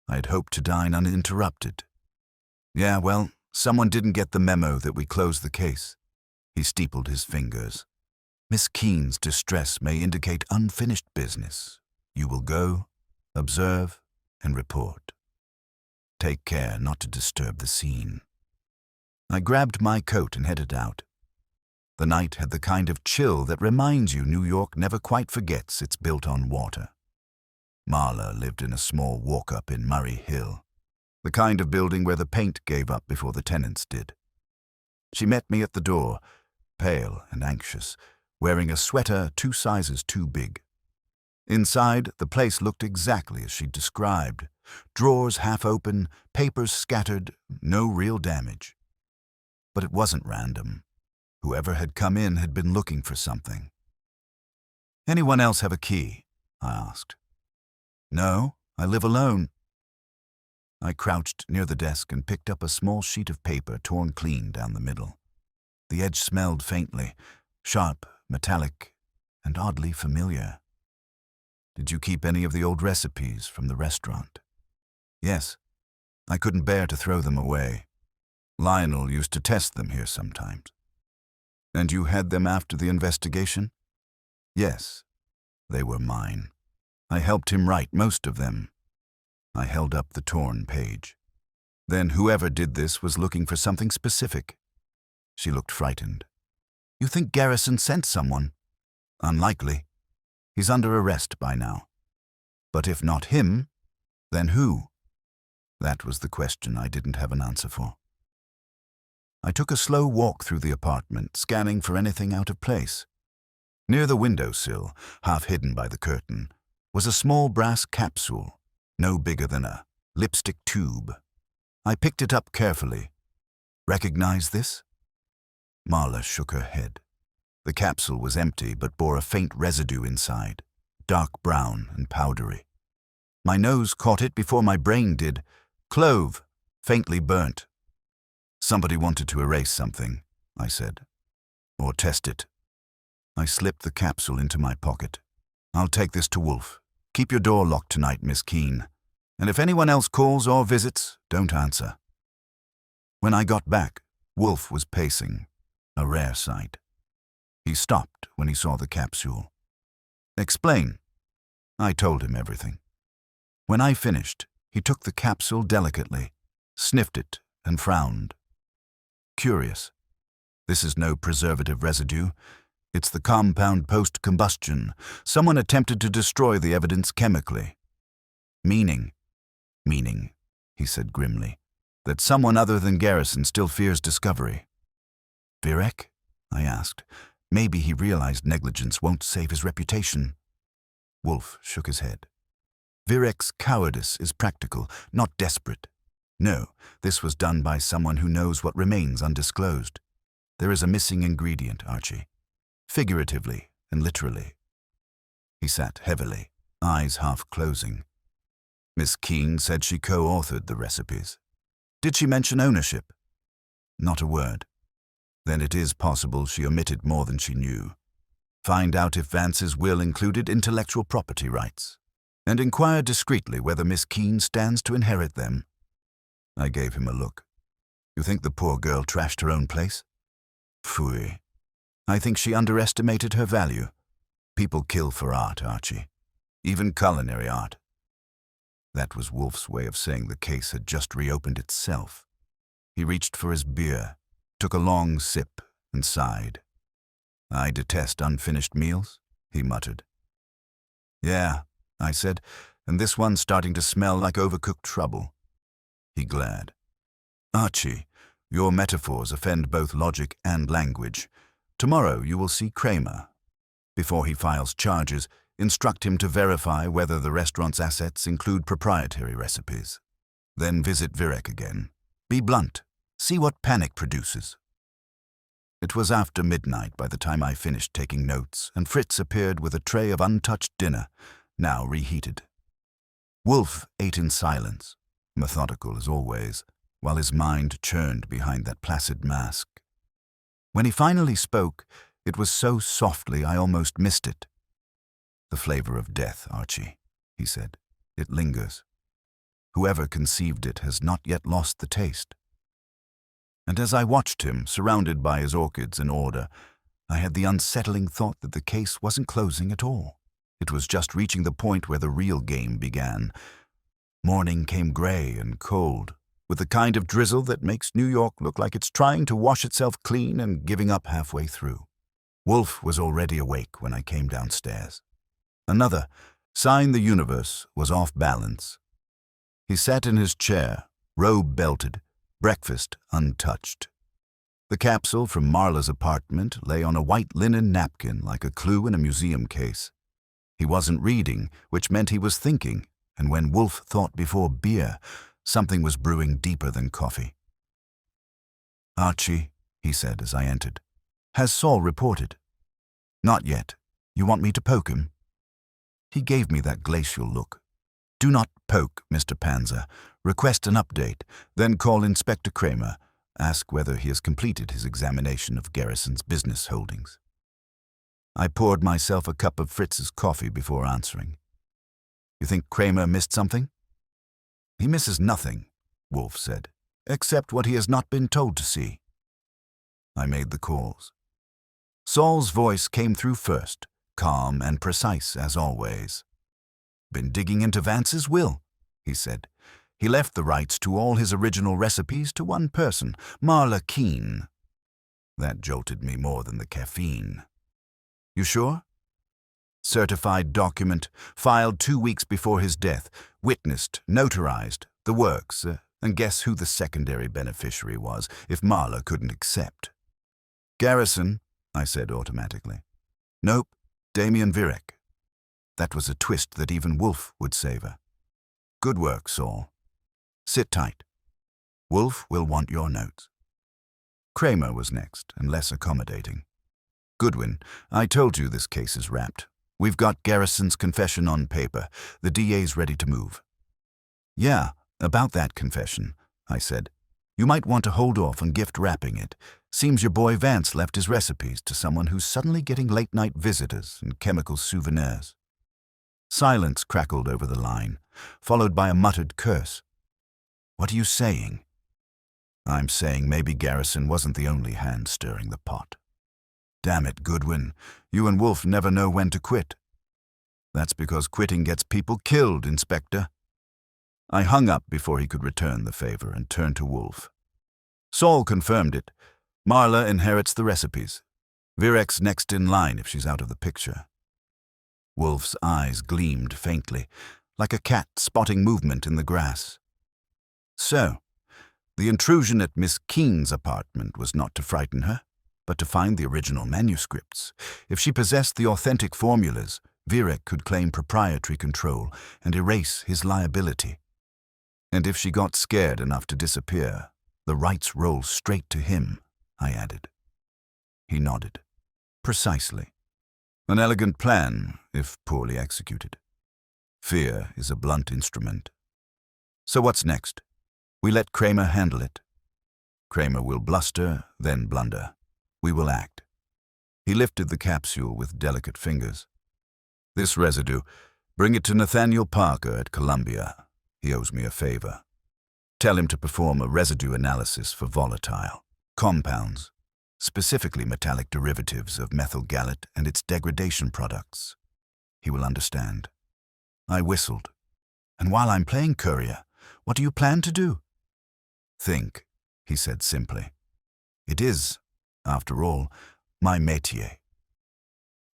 I'd hoped to dine uninterrupted." "Yeah, well, someone didn't get the memo that we closed the case." He steepled his fingers. "Miss Keene's distress may indicate unfinished business. You will go, observe, and report." Take care not to disturb the scene. I grabbed my coat and headed out. The night had the kind of chill that reminds you New York never quite forgets it's built on water. Marla lived in a small walk-up in Murray Hill, the kind of building where the paint gave up before the tenants did. She met me at the door, pale and anxious, wearing a sweater 2 sizes too big. Inside, the place looked exactly as she'd described. Drawers half open, papers scattered, no real damage. But it wasn't random. Whoever had come in had been looking for something. "Anyone else have a key?" I asked. "No, I live alone." I crouched near the desk and picked up a small sheet of paper torn clean down the middle. The edge smelled faintly, sharp, metallic, and oddly familiar. "Did you keep any of the old recipes from the restaurant?" "Yes. I couldn't bear to throw them away. Lionel used to test them here sometimes." "And you had them after the investigation?" "Yes. They were mine. I helped him write most of them." I held up the torn page. "Then whoever did this was looking for something specific." She looked frightened. "You think Garrison sent someone?" "Unlikely. He's under arrest by now. But if not him, then who?" That was the question I didn't have an answer for. I took a slow walk through the apartment, scanning for anything out of place. Near the windowsill, half hidden by the curtain, was a small brass capsule, no bigger than a lipstick tube. I picked it up carefully. "Recognize this?" Marla shook her head. The capsule was empty but bore a faint residue inside, dark brown and powdery. My nose caught it before my brain did. "Clove, faintly burnt." "Somebody wanted to erase something," I said. "Or test it." I slipped the capsule into my pocket. "I'll take this to Wolfe. Keep your door locked tonight, Miss Keene. And if anyone else calls or visits, don't answer." When I got back, Wolfe was pacing, a rare sight. He stopped when he saw the capsule. "Explain." I told him everything. When I finished, he took the capsule delicately, sniffed it, and frowned. "Curious. This is no preservative residue. It's the compound post-combustion. Someone attempted to destroy the evidence chemically." Meaning, he said grimly, that someone other than Garrison still fears discovery." "Virek?" I asked. Maybe he realized negligence won't save his reputation. Wolfe shook his head. "Virek's cowardice is practical, not desperate. No, this was done by someone who knows what remains undisclosed. There is a missing ingredient, Archie. Figuratively and literally." He sat heavily, eyes half closing. "Miss Keene said she co-authored the recipes. Did she mention ownership?" "Not a word." "Then it is possible she omitted more than she knew. Find out if Vance's will included intellectual property rights, and inquire discreetly whether Miss Keene stands to inherit them." I gave him a look. "You think the poor girl trashed her own place?" "Phooey. I think she underestimated her value. People kill for art, Archie. Even culinary art." That was Wolfe's way of saying the case had just reopened itself. He reached for his beer, took a long sip, and sighed. "I detest unfinished meals," he muttered. "Yeah," I said, "and this one's starting to smell like overcooked trouble." He glared. "Archie, your metaphors offend both logic and language. Tomorrow you will see Kramer. Before he files charges, instruct him to verify whether the restaurant's assets include proprietary recipes. Then visit Virek again. Be blunt. See what panic produces." It was after midnight by the time I finished taking notes, and Fritz appeared with a tray of untouched dinner, now reheated. Wolfe ate in silence, methodical as always, while his mind churned behind that placid mask. When he finally spoke, it was so softly I almost missed it. "The flavor of death, Archie," he said. "It lingers. Whoever conceived it has not yet lost the taste." And as I watched him, surrounded by his orchids in order, I had the unsettling thought that the case wasn't closing at all. It was just reaching the point where the real game began. Morning came gray and cold, with the kind of drizzle that makes New York look like it's trying to wash itself clean and giving up halfway through. Wolfe was already awake when I came downstairs. Another sign the universe was off balance. He sat in his chair, robe belted, breakfast untouched. The capsule from Marla's apartment lay on a white linen napkin like a clue in a museum case. He wasn't reading, which meant he was thinking, and when Wolfe thought before beer, something was brewing deeper than coffee. "Archie," he said as I entered, "has Saul reported?" "Not yet. You want me to poke him?" He gave me that glacial look. "Do not poke, Mr. Panzer. Request an update, then call Inspector Kramer. Ask whether he has completed his examination of Garrison's business holdings." I poured myself a cup of Fritz's coffee before answering. "You think Kramer missed something?" "He misses nothing," Wolfe said, "except what he has not been told to see." I made the calls. Saul's voice came through first, calm and precise as always. "Been digging into Vance's will," he said. "He left the rights to all his original recipes to one person, Marla Keene." That jolted me more than the caffeine. "You sure?" "Certified document, filed 2 weeks before his death, witnessed, notarized, the works, and guess who the secondary beneficiary was, if Marla couldn't accept?" "Garrison," I said automatically. "Nope, Damien Virek." That was a twist that even Wolfe would savor. "Good work, Saul. Sit tight. Wolfe will want your notes." Kramer was next, and less accommodating. "Goodwin, I told you this case is wrapped. We've got Garrison's confession on paper. The DA's ready to move." "Yeah, about that confession," I said. "You might want to hold off on gift wrapping it. Seems your boy Vance left his recipes to someone who's suddenly getting late-night visitors and chemical souvenirs." Silence crackled over the line, followed by a muttered curse. "What are you saying?" "I'm saying maybe Garrison wasn't the only hand stirring the pot." "Damn it, Goodwin, you and Wolfe never know when to quit." "That's because quitting gets people killed, Inspector." I hung up before he could return the favor and turned to Wolfe. "Saul confirmed it. Marla inherits the recipes. Virek's next in line if she's out of the picture." Wolfe's eyes gleamed faintly, like a cat spotting movement in the grass. "So, the intrusion at Miss Keene's apartment was not to frighten her, but to find the original manuscripts. If she possessed the authentic formulas, Virek could claim proprietary control and erase his liability. And if she got scared enough to disappear, the rights roll straight to him," I added. He nodded. "Precisely. An elegant plan, if poorly executed. Fear is a blunt instrument. So what's next? We let Kramer handle it. Kramer will bluster, then blunder. We will act." He lifted the capsule with delicate fingers. "This residue, bring it to Nathaniel Parker at Columbia. He owes me a favor. Tell him to perform a residue analysis for volatile compounds, specifically metallic derivatives of methyl galate and its degradation products. He will understand." I whistled. "And while I'm playing courier, what do you plan to do?" "Think," he said simply. "It is, after all, my métier."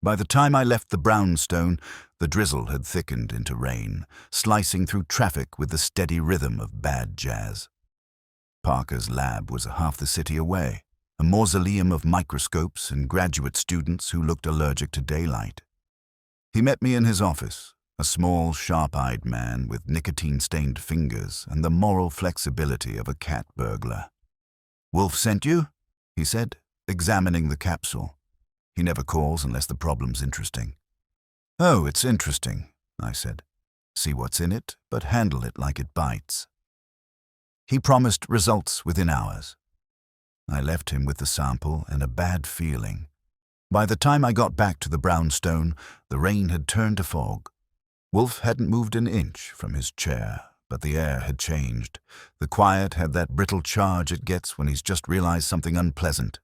By the time I left the brownstone, the drizzle had thickened into rain, slicing through traffic with the steady rhythm of bad jazz. Parker's lab was half the city away, a mausoleum of microscopes and graduate students who looked allergic to daylight. He met me in his office, a small, sharp-eyed man with nicotine-stained fingers and the moral flexibility of a cat burglar. "Wolfe sent you?" he said, examining the capsule. He never calls unless the problem's interesting. "Oh, it's interesting," I said. "See what's in it, but handle it like it bites." He promised results within hours. I left him with the sample and a bad feeling. By the time I got back to the brownstone, the rain had turned to fog. Wolfe hadn't moved an inch from his chair, but the air had changed. The quiet had that brittle charge it gets when he's just realized something unpleasant.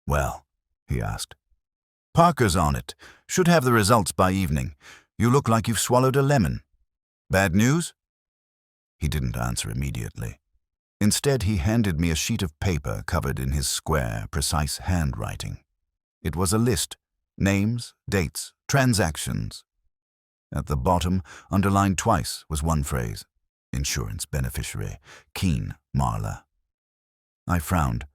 "Well?" he asked. "Parker's on it. Should have the results by evening. You look like you've swallowed a lemon. Bad news?" He didn't answer immediately. Instead, he handed me a sheet of paper covered in his square, precise handwriting. It was a list: names, dates, transactions. At the bottom, underlined twice, was one phrase: insurance beneficiary, Keen, Marla. I frowned.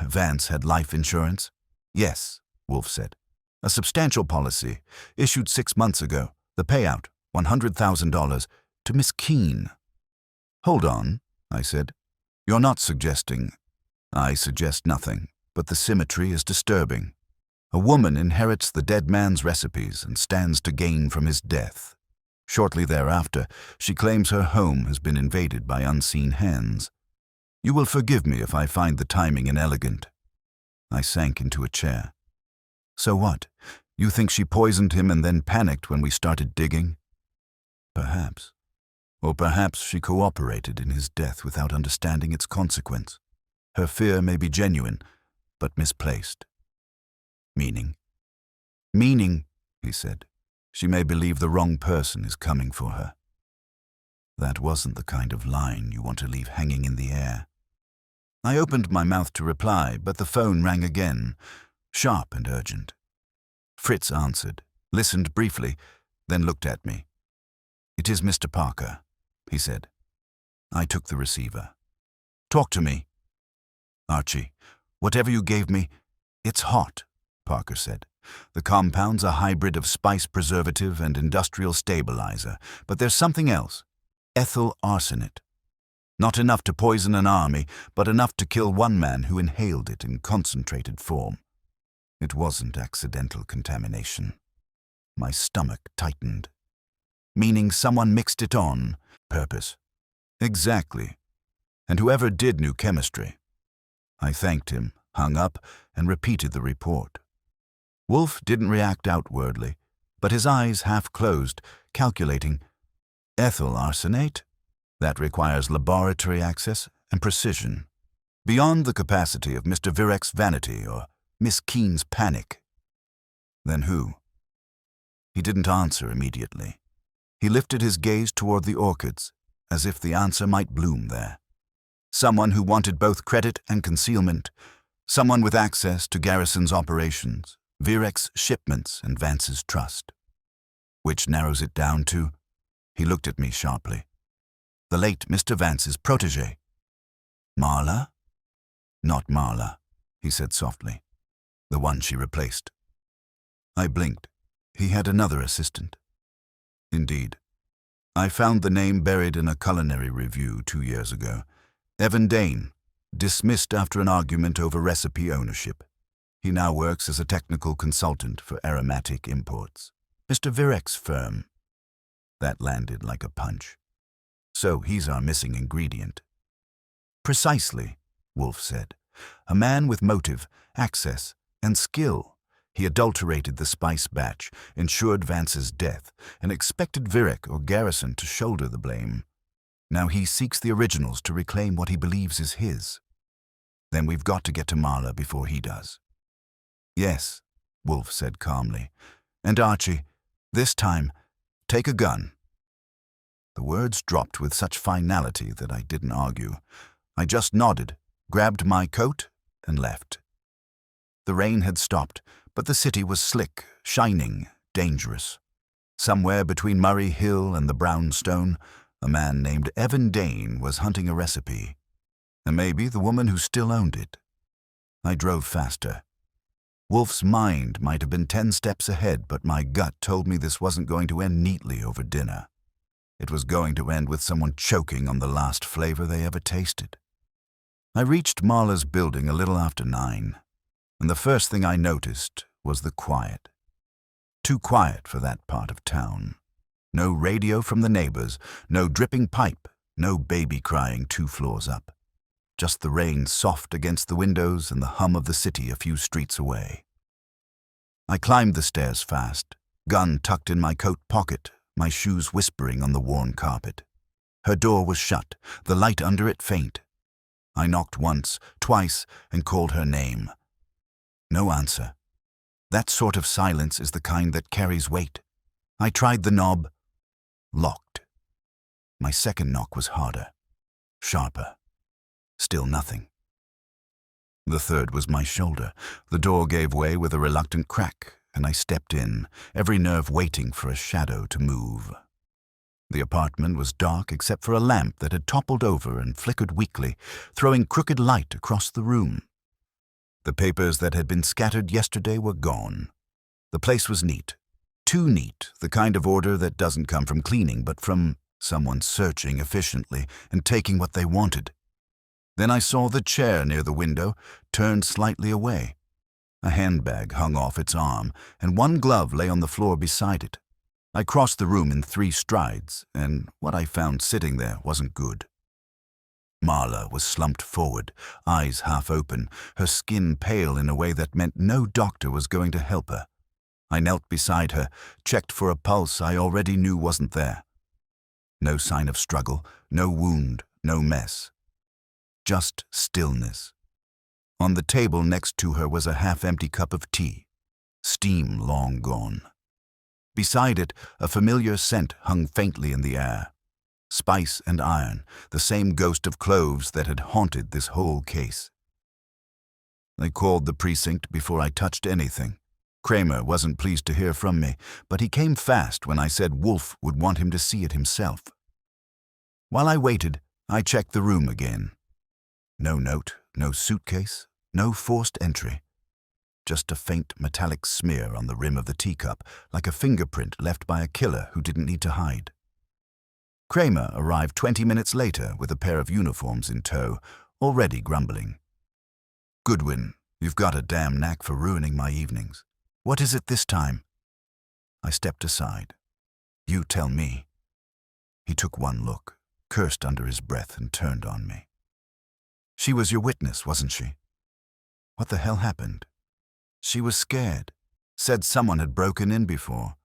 Vance had life insurance? Yes, Wolfe said. A substantial policy, issued 6 months ago. The payout, $100,000, to Miss Keen. Hold on, I said. You're not suggesting... I suggest nothing, but the symmetry is disturbing. A woman inherits the dead man's recipes and stands to gain from his death. Shortly thereafter, she claims her home has been invaded by unseen hands. You will forgive me if I find the timing inelegant. I sank into a chair. So what? You think she poisoned him and then panicked when we started digging? Perhaps. Or perhaps she cooperated in his death without understanding its consequence. Her fear may be genuine, but misplaced. Meaning? Meaning, he said. She may believe the wrong person is coming for her. That wasn't the kind of line you want to leave hanging in the air. I opened my mouth to reply, but the phone rang again, sharp and urgent. Fritz answered, listened briefly, then looked at me. It is Mr. Parker, he said. I took the receiver. Talk to me. Archie, whatever you gave me, it's hot, Parker said. The compound's a hybrid of spice preservative and industrial stabilizer, but there's something else. Ethyl arsenate. Not enough to poison an army, but enough to kill one man who inhaled it in concentrated form. It wasn't accidental contamination. My stomach tightened. Meaning someone mixed it on purpose. Exactly. And whoever did knew chemistry. I thanked him, hung up, and repeated the report. Wolfe didn't react outwardly, but his eyes half closed, calculating. Ethyl arsenate? That requires laboratory access and precision, beyond the capacity of Mr. Virek's vanity or Miss Keen's panic. Then who? He didn't answer immediately. He lifted his gaze toward the orchids, as if the answer might bloom there. Someone who wanted both credit and concealment, someone with access to Garrison's operations, Virek's shipments, and Vance's trust. Which narrows it down to? He looked at me sharply. The late Mr. Vance's protégé. Marla? Not Marla, he said softly. The one she replaced. I blinked. He had another assistant. Indeed. I found the name buried in a culinary review 2 years ago. Evan Dane, dismissed after an argument over recipe ownership. He now works as a technical consultant for aromatic imports. Mr. Virek's firm. That landed like a punch. So he's our missing ingredient. Precisely, Wolfe said. A man with motive, access, and skill. He adulterated the spice batch, ensured Vance's death, and expected Virek or Garrison to shoulder the blame. Now he seeks the originals to reclaim what he believes is his. Then we've got to get to Marla before he does. Yes, Wolfe said calmly. And Archie, this time, take a gun. The words dropped with such finality that I didn't argue. I just nodded, grabbed my coat, and left. The rain had stopped, but the city was slick, shining, dangerous. Somewhere between Murray Hill and the brownstone, a man named Evan Dane was hunting a recipe, and maybe the woman who still owned it. I drove faster. Wolfe's mind might have been 10 steps ahead, but my gut told me this wasn't going to end neatly over dinner. It was going to end with someone choking on the last flavor they ever tasted. I reached Marla's building a little after 9, and the first thing I noticed was the quiet. Too quiet for that part of town. No radio from the neighbors, no dripping pipe, no baby crying 2 floors up. Just the rain soft against the windows and the hum of the city a few streets away. I climbed the stairs fast, gun tucked in my coat pocket, my shoes whispering on the worn carpet. Her door was shut, the light under it faint. I knocked once, twice, and called her name. No answer. That sort of silence is the kind that carries weight. I tried the knob. Locked. My second knock was harder, sharper. Still nothing. The third was my shoulder. The door gave way with a reluctant crack, and I stepped in, every nerve waiting for a shadow to move. The apartment was dark except for a lamp that had toppled over and flickered weakly, throwing crooked light across the room. The papers that had been scattered yesterday were gone. The place was neat. Too neat, the kind of order that doesn't come from cleaning, but from someone searching efficiently and taking what they wanted. Then I saw the chair near the window, turned slightly away. A handbag hung off its arm, and one glove lay on the floor beside it. I crossed the room in 3 strides, and what I found sitting there wasn't good. Marla was slumped forward, eyes half open, her skin pale in a way that meant no doctor was going to help her. I knelt beside her, checked for a pulse I already knew wasn't there. No sign of struggle, no wound, no mess. Just stillness. On the table next to her was a half-empty cup of tea, steam long gone. Beside it, a familiar scent hung faintly in the air. Spice and iron, the same ghost of cloves that had haunted this whole case. They called the precinct before I touched anything. Kramer wasn't pleased to hear from me, but he came fast when I said Wolfe would want him to see it himself. While I waited, I checked the room again. No note, no suitcase, no forced entry. Just a faint metallic smear on the rim of the teacup, like a fingerprint left by a killer who didn't need to hide. Kramer arrived 20 minutes later with a pair of uniforms in tow, already grumbling. "Goodwin, you've got a damn knack for ruining my evenings. What is it this time?" I stepped aside. "You tell me." He took one look, cursed under his breath, and turned on me. "She was your witness, wasn't she?" What the hell happened? She was scared, said someone had broken in before.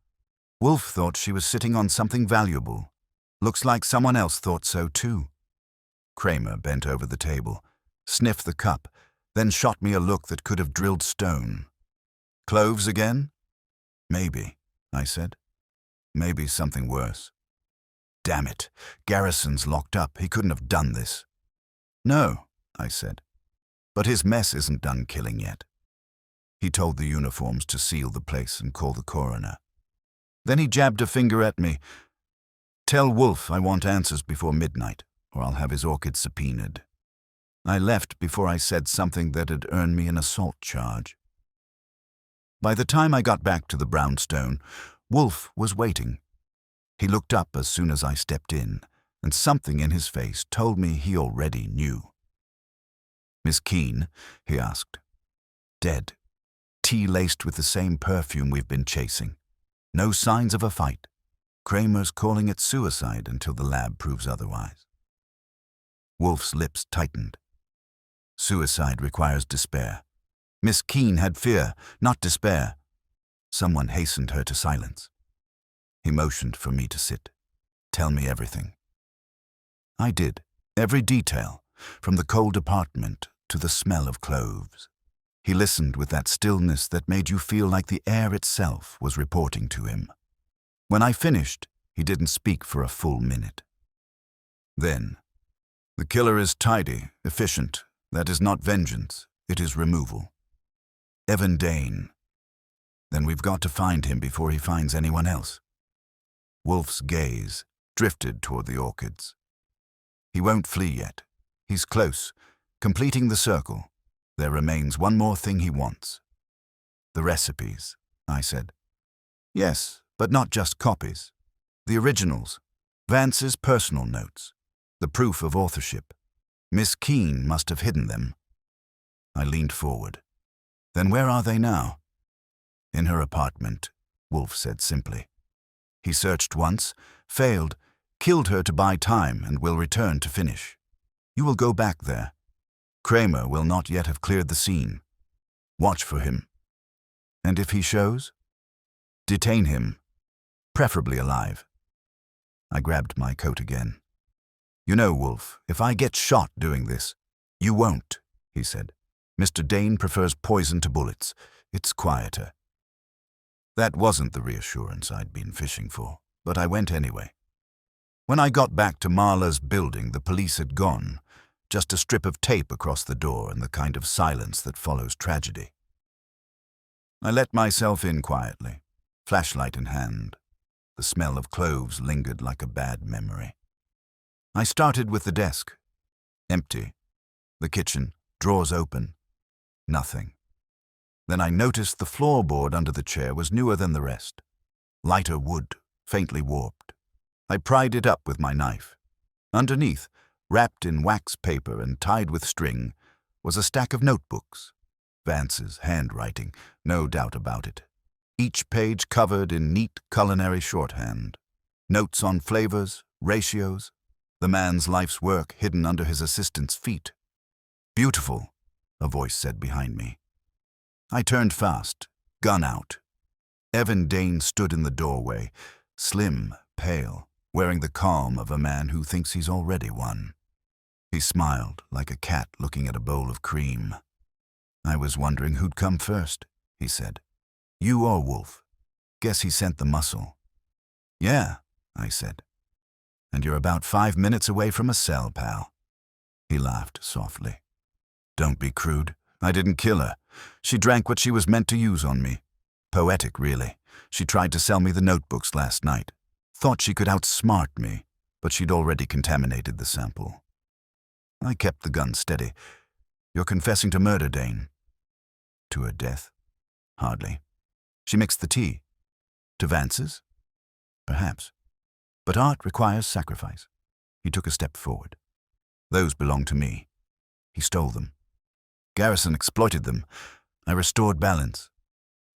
Wolfe thought she was sitting on something valuable. Looks like someone else thought so too. Kramer bent over the table, sniffed the cup, then shot me a look that could have drilled stone. "Cloves again?" "Maybe," I said. "Maybe something worse." "Damn it, Garrison's locked up. He couldn't have done this." "No," I said. "But his mess isn't done killing yet." He told the uniforms to seal the place and call the coroner. Then he jabbed a finger at me. "Tell Wolfe I want answers before midnight, or I'll have his orchid subpoenaed." I left before I said something that had earned me an assault charge. By the time I got back to the brownstone, Wolfe was waiting. He looked up as soon as I stepped in, and something in his face told me he already knew. "Miss Keene?" he asked. "Dead. Tea laced with the same perfume we've been chasing. No signs of a fight. Kramer's calling it suicide until the lab proves otherwise." Wolfe's lips tightened. "Suicide requires despair. Miss Keene had fear, not despair." Someone hastened her to silence. He motioned for me to sit. "Tell me everything." I did, every detail, from the cold apartment to the smell of cloves. He listened with that stillness that made you feel like the air itself was reporting to him. When I finished, he didn't speak for a full minute. Then, "The killer is tidy, efficient. That is not vengeance, it is removal. Evan Dane. Then we've got to find him before he finds anyone else." Wolfe's gaze drifted toward the orchids. "He won't flee yet. He's close, completing the circle. There remains one more thing he wants." "The recipes," I said. "Yes, but not just copies. The originals, Vance's personal notes, the proof of authorship. Miss Keene must have hidden them." I leaned forward. "Then where are they now?" "In her apartment," Wolfe said simply. "He searched once, failed, killed her to buy time, and will return to finish. You will go back there. Kramer will not yet have cleared the scene. Watch for him. And if he shows, detain him, preferably alive." I grabbed my coat again. "You know, Wolfe, if I get shot doing this—" "You won't," he said. "Mr. Dane prefers poison to bullets. It's quieter." That wasn't the reassurance I'd been fishing for, but I went anyway. When I got back to Marla's building, the police had gone. Just a strip of tape across the door and the kind of silence that follows tragedy. I let myself in quietly, flashlight in hand. The smell of cloves lingered like a bad memory. I started with the desk. Empty. The kitchen, drawers open. Nothing. Then I noticed the floorboard under the chair was newer than the rest. Lighter wood, faintly warped. I pried it up with my knife. Underneath, wrapped in wax paper and tied with string, was a stack of notebooks. Vance's handwriting, no doubt about it. Each page covered in neat culinary shorthand. Notes on flavors, ratios, the man's life's work hidden under his assistant's feet. "Beautiful," a voice said behind me. I turned fast, gun out. Evan Dane stood in the doorway, slim, pale, wearing the calm of a man who thinks he's already won. He smiled like a cat looking at a bowl of cream. "I was wondering who'd come first," he said. "You or Wolfe? Guess he sent the muscle." "Yeah," I said. "And you're about 5 minutes away from a cell, pal." He laughed softly. "Don't be crude. I didn't kill her. She drank what she was meant to use on me. Poetic, really. She tried to sell me the notebooks last night. Thought she could outsmart me, but she'd already contaminated the sample." I kept the gun steady. "You're confessing to murder, Dane." "To her death?" "Hardly. She mixed the tea. To Vance's? Perhaps. But art requires sacrifice." He took a step forward. "Those belong to me. He stole them. Garrison exploited them. I restored balance.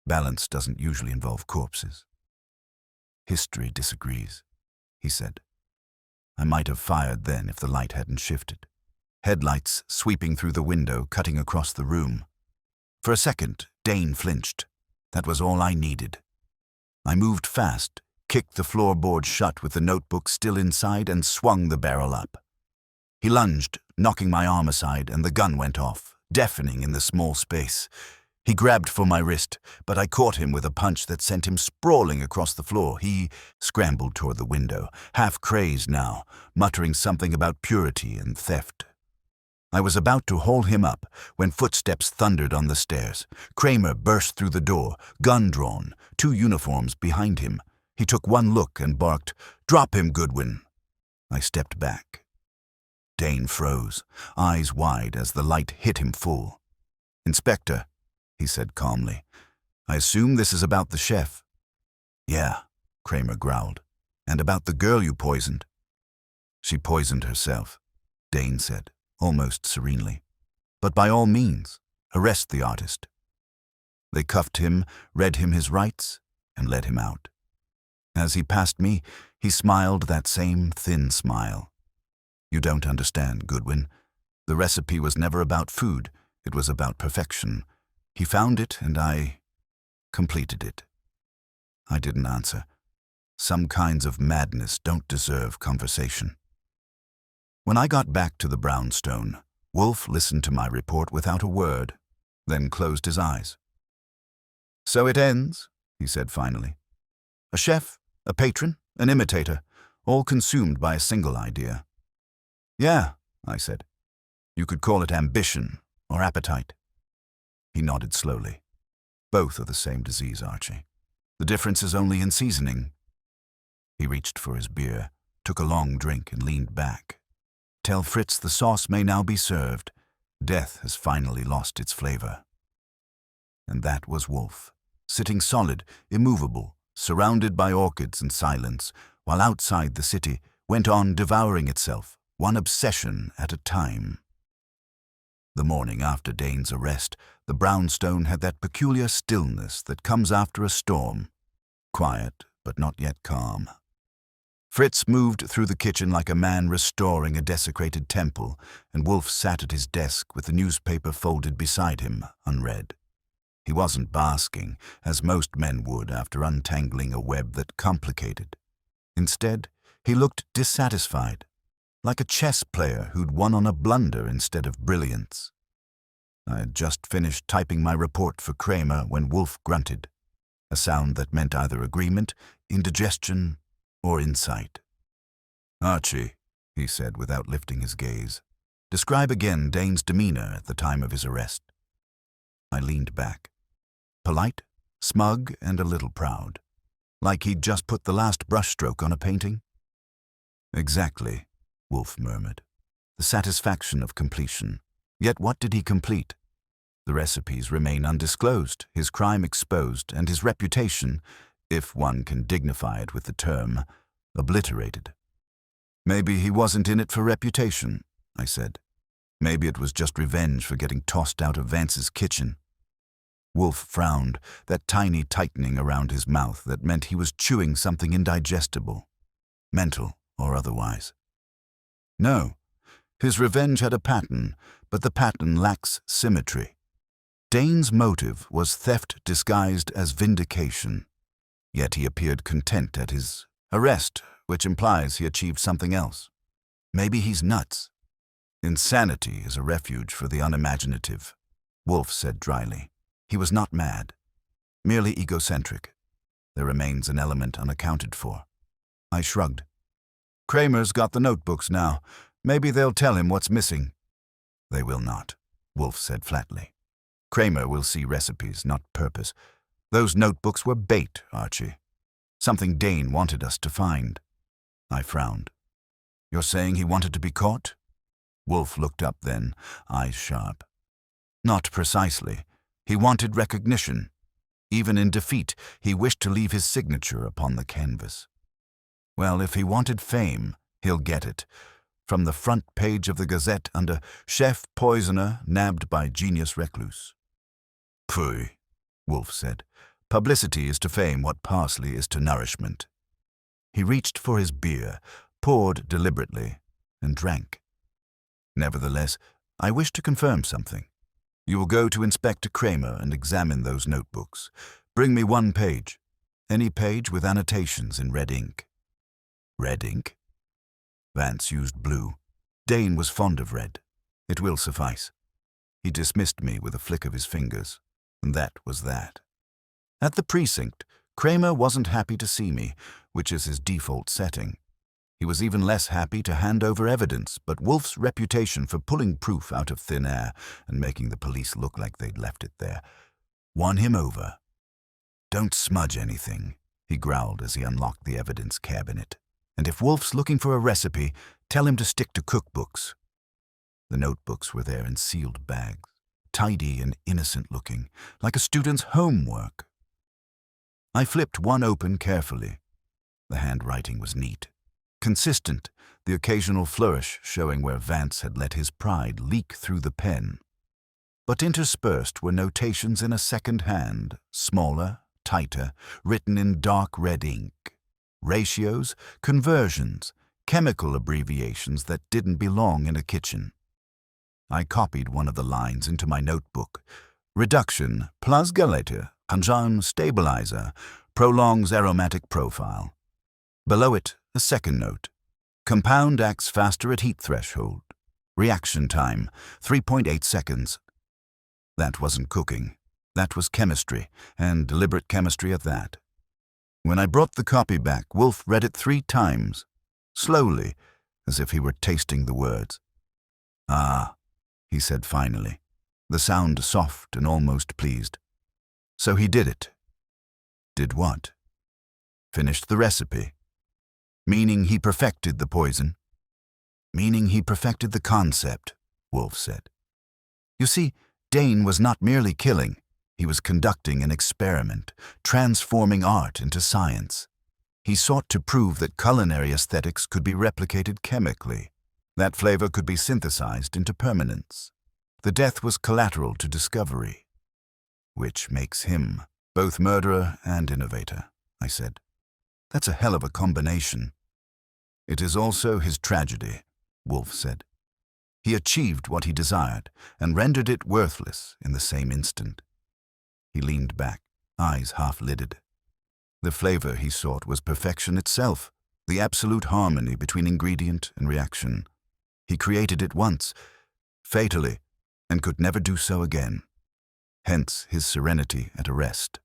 Balance doesn't usually involve corpses." "History disagrees," he said. I might have fired then if the light hadn't shifted. Headlights sweeping through the window, cutting across the room. For a second, Dane flinched. That was all I needed. I moved fast, kicked the floorboard shut with the notebook still inside, and swung the barrel up. He lunged, knocking my arm aside, and the gun went off, deafening in the small space. He grabbed for my wrist, but I caught him with a punch that sent him sprawling across the floor. He scrambled toward the window, half crazed now, muttering something about purity and theft. I was about to haul him up when footsteps thundered on the stairs. Kramer burst through the door, gun drawn, 2 uniforms behind him. He took one look and barked, "Drop him, Goodwin." I stepped back. Dane froze, eyes wide as the light hit him full. "Inspector," he said calmly, "I assume this is about the chef." "Yeah," Kramer growled. "And about the girl you poisoned." "She poisoned herself," Dane said, almost serenely. "But by all means, arrest the artist." They cuffed him, read him his rights, and led him out. As he passed me, he smiled that same thin smile. "You don't understand, Goodwin. The recipe was never about food. It was about perfection. He found it, and I completed it." I didn't answer. Some kinds of madness don't deserve conversation. When I got back to the brownstone, Wolfe listened to my report without a word, then closed his eyes. "So it ends," he said finally. "A chef, a patron, an imitator, all consumed by a single idea." "Yeah," I said. "You could call it ambition or appetite." He nodded slowly. "Both are the same disease, Archie. The difference is only in seasoning." He reached for his beer, took a long drink, and leaned back. "Tell Fritz the sauce may now be served. Death has finally lost its flavor." And that was Wolfe, sitting solid, immovable, surrounded by orchids and silence, while outside the city went on devouring itself, one obsession at a time. The morning after Dane's arrest, the brownstone had that peculiar stillness that comes after a storm. Quiet, but not yet calm. Fritz moved through the kitchen like a man restoring a desecrated temple, and Wolfe sat at his desk with the newspaper folded beside him, unread. He wasn't basking, as most men would after untangling a web that complicated. Instead, he looked dissatisfied, like a chess player who'd won on a blunder instead of brilliance. I had just finished typing my report for Kramer when Wolfe grunted, a sound that meant either agreement, indigestion, or insight. Archie, he said without lifting his gaze, describe again Dane's demeanor at the time of his arrest. I leaned back. Polite, smug, and a little proud. Like he'd just put the last brushstroke on a painting? Exactly, Wolfe murmured. The satisfaction of completion. Yet what did he complete? The recipes remain undisclosed, his crime exposed, and his reputation, if one can dignify it with the term, obliterated. Maybe he wasn't in it for reputation, I said. Maybe it was just revenge for getting tossed out of Vance's kitchen. Wolfe frowned, that tiny tightening around his mouth that meant he was chewing something indigestible, mental or otherwise. No, his revenge had a pattern, but the pattern lacks symmetry. Dane's motive was theft disguised as vindication, yet he appeared content at his arrest, which implies he achieved something else. Maybe he's nuts. Insanity is a refuge for the unimaginative, Wolfe said dryly. He was not mad, merely egocentric. There remains an element unaccounted for. I shrugged. Kramer's got the notebooks now. Maybe they'll tell him what's missing. They will not, Wolfe said flatly. Kramer will see recipes, not purpose. Those notebooks were bait, Archie. Something Dane wanted us to find. I frowned. You're saying he wanted to be caught? Wolfe looked up then, eyes sharp. Not precisely. He wanted recognition. Even in defeat, he wished to leave his signature upon the canvas. Well, if he wanted fame, he'll get it. From the front page of the Gazette under Chef Poisoner Nabbed by Genius Recluse. Pooh, Wolfe said. Publicity is to fame what parsley is to nourishment. He reached for his beer, poured deliberately, and drank. Nevertheless, I wish to confirm something. You will go to Inspector Kramer and examine those notebooks. Bring me one page. Any page with annotations in red ink. Red ink? Vance used blue. Dane was fond of red. It will suffice. He dismissed me with a flick of his fingers, and that was that. At the precinct, Kramer wasn't happy to see me, which is his default setting. He was even less happy to hand over evidence, but Wolfe's reputation for pulling proof out of thin air and making the police look like they'd left it there won him over. Don't smudge anything, he growled as he unlocked the evidence cabinet. And if Wolfe's looking for a recipe, tell him to stick to cookbooks. The notebooks were there in sealed bags, tidy and innocent-looking, like a student's homework. I flipped one open carefully. The handwriting was neat. Consistent, the occasional flourish showing where Vance had let his pride leak through the pen. But interspersed were notations in a second hand, smaller, tighter, written in dark red ink. Ratios, conversions, chemical abbreviations that didn't belong in a kitchen. I copied one of the lines into my notebook. Reduction plus Galeta, enzyme stabilizer, prolongs aromatic profile. Below it, a second note. Compound acts faster at heat threshold. Reaction time, 3.8 seconds. That wasn't cooking. That was chemistry, and deliberate chemistry at that. When I brought the copy back, Wolfe read it 3 times, slowly, as if he were tasting the words. Ah, he said finally, the sound soft and almost pleased. So he did it. Did what? Finished the recipe. Meaning he perfected the poison. Meaning he perfected the concept, Wolfe said. You see, Dane was not merely killing. He was conducting an experiment, transforming art into science. He sought to prove that culinary aesthetics could be replicated chemically. That flavor could be synthesized into permanence. The death was collateral to discovery. Which makes him both murderer and innovator, I said. That's a hell of a combination. It is also his tragedy, Wolfe said. He achieved what he desired and rendered it worthless in the same instant. He leaned back, eyes half-lidded. The flavor he sought was perfection itself, the absolute harmony between ingredient and reaction. He created it once, fatally, and could never do so again. Hence his serenity at arrest.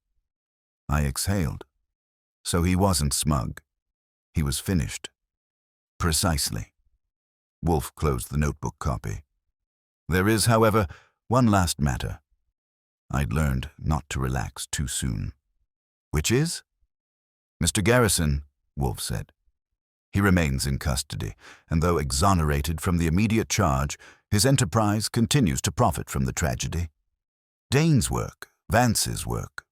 I exhaled. So he wasn't smug. He was finished. Precisely. Wolfe closed the notebook copy. There is, however, one last matter. I'd learned not to relax too soon. Which is? Mr. Garrison, Wolfe said. He remains in custody, and though exonerated from the immediate charge, his enterprise continues to profit from the tragedy. Dane's work, Vance's work,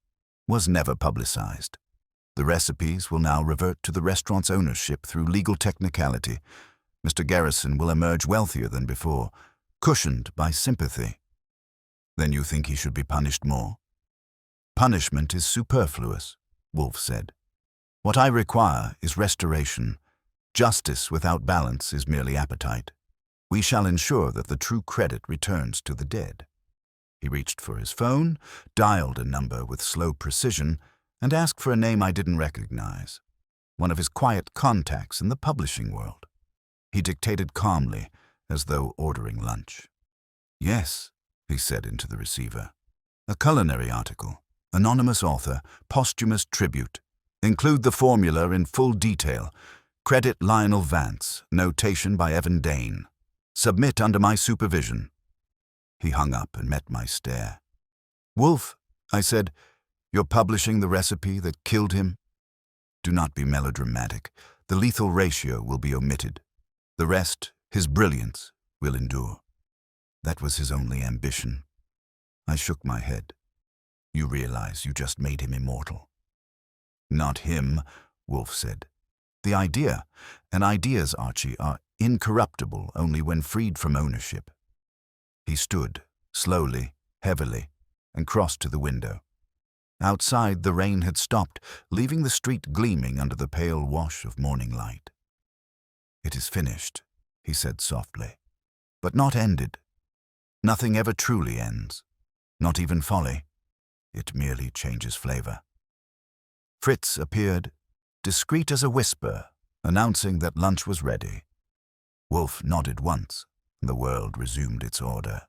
was never publicized. The recipes will now revert to the restaurant's ownership through legal technicality. Mr. Garrison will emerge wealthier than before, cushioned by sympathy. Then you think he should be punished more? Punishment is superfluous, Wolfe said. What I require is restoration. Justice without balance is merely appetite. We shall ensure that the true credit returns to the dead. He reached for his phone, dialed a number with slow precision, and asked for a name I didn't recognize, one of his quiet contacts in the publishing world. He dictated calmly, as though ordering lunch. Yes, he said into the receiver. A culinary article, anonymous author, posthumous tribute. Include the formula in full detail. Credit Lionel Vance, notation by Evan Dane. Submit under my supervision. He hung up and met my stare. Wolfe, I said, you're publishing the recipe that killed him? Do not be melodramatic. The lethal ratio will be omitted. The rest, his brilliance, will endure. That was his only ambition. I shook my head. You realize you just made him immortal. Not him, Wolfe said. The idea, and ideas, Archie, are incorruptible only when freed from ownership. He stood, slowly, heavily, and crossed to the window. Outside, the rain had stopped, leaving the street gleaming under the pale wash of morning light. It is finished, he said softly, but not ended. Nothing ever truly ends, not even folly. It merely changes flavor. Fritz appeared, discreet as a whisper, announcing that lunch was ready. Wolfe nodded once, and the world resumed its order.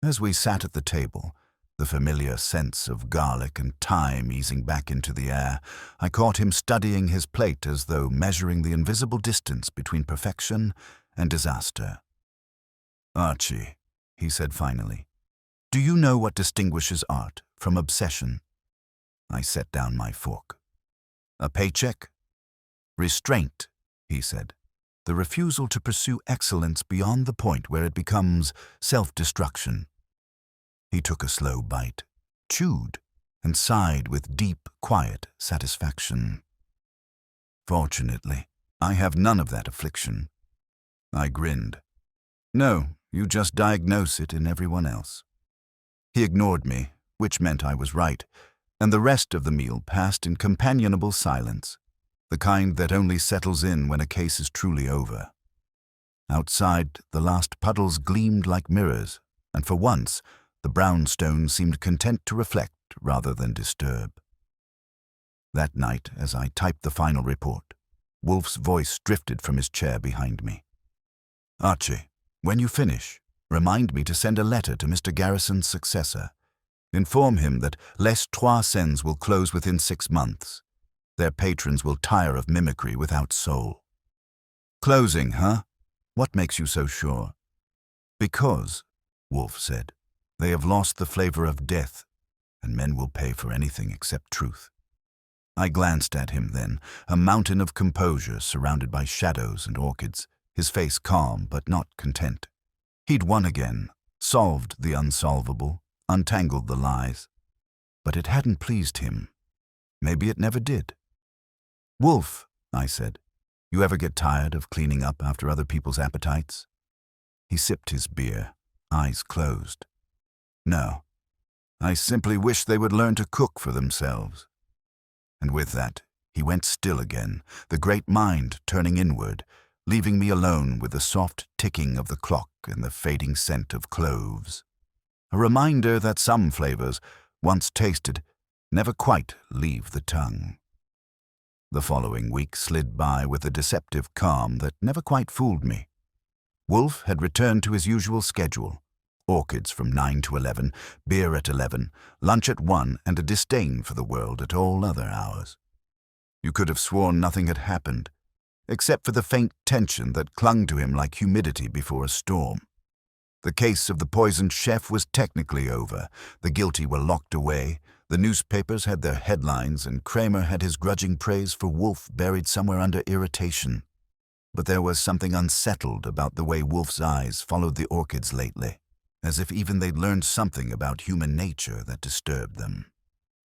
As we sat at the table, the familiar sense of garlic and thyme easing back into the air, I caught him studying his plate as though measuring the invisible distance between perfection and disaster. Archie, he said finally, do you know what distinguishes art from obsession? I set down my fork. A paycheck? Restraint, he said. The refusal to pursue excellence beyond the point where it becomes self-destruction. He took a slow bite, chewed, and sighed with deep, quiet satisfaction. Fortunately, I have none of that affliction. I grinned. No, you just diagnose it in everyone else. He ignored me, which meant I was right, and the rest of the meal passed in companionable silence, the kind that only settles in when a case is truly over. Outside, the last puddles gleamed like mirrors, and for once, the brownstone seemed content to reflect rather than disturb. That night, as I typed the final report, Wolfe's voice drifted from his chair behind me. Archie, when you finish, remind me to send a letter to Mr. Garrison's successor. Inform him that Les Trois Cents will close within 6 months. Their patrons will tire of mimicry without soul. Closing, huh? What makes you so sure? Because, Wolfe said, they have lost the flavor of death, and men will pay for anything except truth. I glanced at him then, a mountain of composure surrounded by shadows and orchids, his face calm but not content. He'd won again, solved the unsolvable, untangled the lies. But it hadn't pleased him. Maybe it never did. Wolfe, I said, you ever get tired of cleaning up after other people's appetites? He sipped his beer, eyes closed. No, I simply wish they would learn to cook for themselves. And with that, he went still again, the great mind turning inward, leaving me alone with the soft ticking of the clock and the fading scent of cloves. A reminder that some flavors, once tasted, never quite leave the tongue. The following week slid by with a deceptive calm that never quite fooled me. Wolfe had returned to his usual schedule. Orchids from 9 to 11, beer at 11, lunch at 1, and a disdain for the world at all other hours. You could have sworn nothing had happened. except for the faint tension that clung to him like humidity before a storm. The case of the poisoned chef was technically over. The guilty were locked away. The newspapers had their headlines, and Kramer had his grudging praise for Wolfe buried somewhere under irritation. But there was something unsettled about the way Wolfe's eyes followed the orchids lately, as if even they'd learned something about human nature that disturbed them.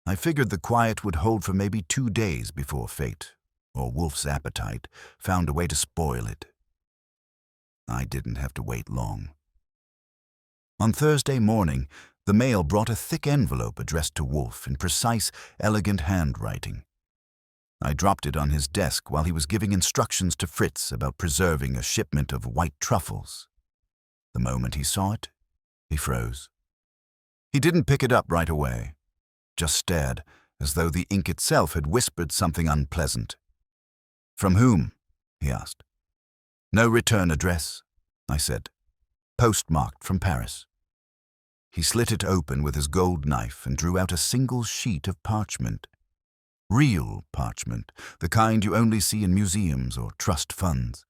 I figured the quiet would hold for maybe 2 days before fate, or Wolfe's appetite, found a way to spoil it. I didn't have to wait long. On Thursday morning, the mail brought a thick envelope addressed to Wolfe in precise, elegant handwriting. I dropped it on his desk while he was giving instructions to Fritz about preserving a shipment of white truffles. The moment he saw it, he froze. He didn't pick it up right away, just stared, as though the ink itself had whispered something unpleasant. "From whom?" he asked. "No return address," I said. "Postmarked from Paris." He slit it open with his gold knife and drew out a single sheet of parchment. Real parchment, the kind you only see in museums or trust funds.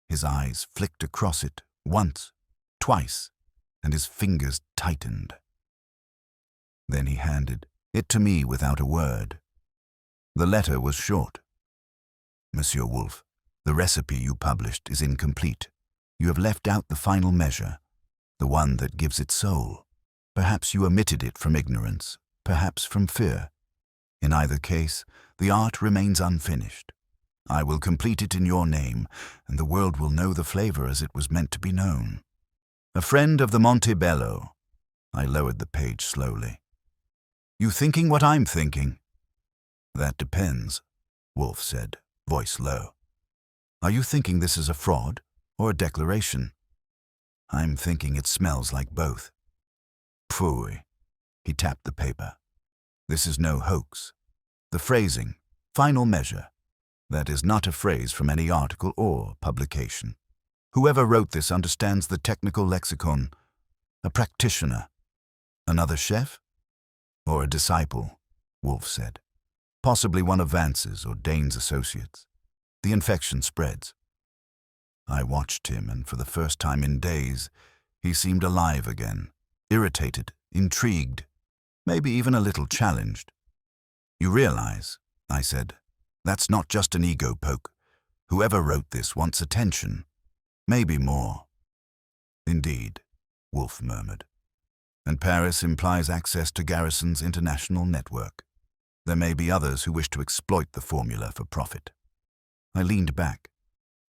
His eyes flicked across it once, twice, and his fingers tightened. Then he handed it to me without a word. The letter was short. "Monsieur Wolfe, the recipe you published is incomplete. You have left out the final measure, the one that gives it soul. Perhaps you omitted it from ignorance, perhaps from fear. In either case, the art remains unfinished. I will complete it in your name, and the world will know the flavor as it was meant to be known. A friend of the Montebello." I lowered the page slowly. "You thinking what I'm thinking?" "That depends," Wolfe said, voice low. "Are you thinking this is a fraud or a declaration?" "I'm thinking it smells like both." "Phooey." He tapped the paper. "This is no hoax. The phrasing, final measure, that is not a phrase from any article or publication. Whoever wrote this understands the technical lexicon. A practitioner. Another chef? Or a disciple," Wolfe said. "Possibly one of Vance's or Dane's associates. The infection spreads." I watched him, and for the first time in days, he seemed alive again, irritated, intrigued, maybe even a little challenged. "You realize," I said, "that's not just an ego poke. Whoever wrote this wants attention. Maybe more." "Indeed," Wolfe murmured. "And Paris implies access to Garrison's international network. There may be others who wish to exploit the formula for profit." I leaned back.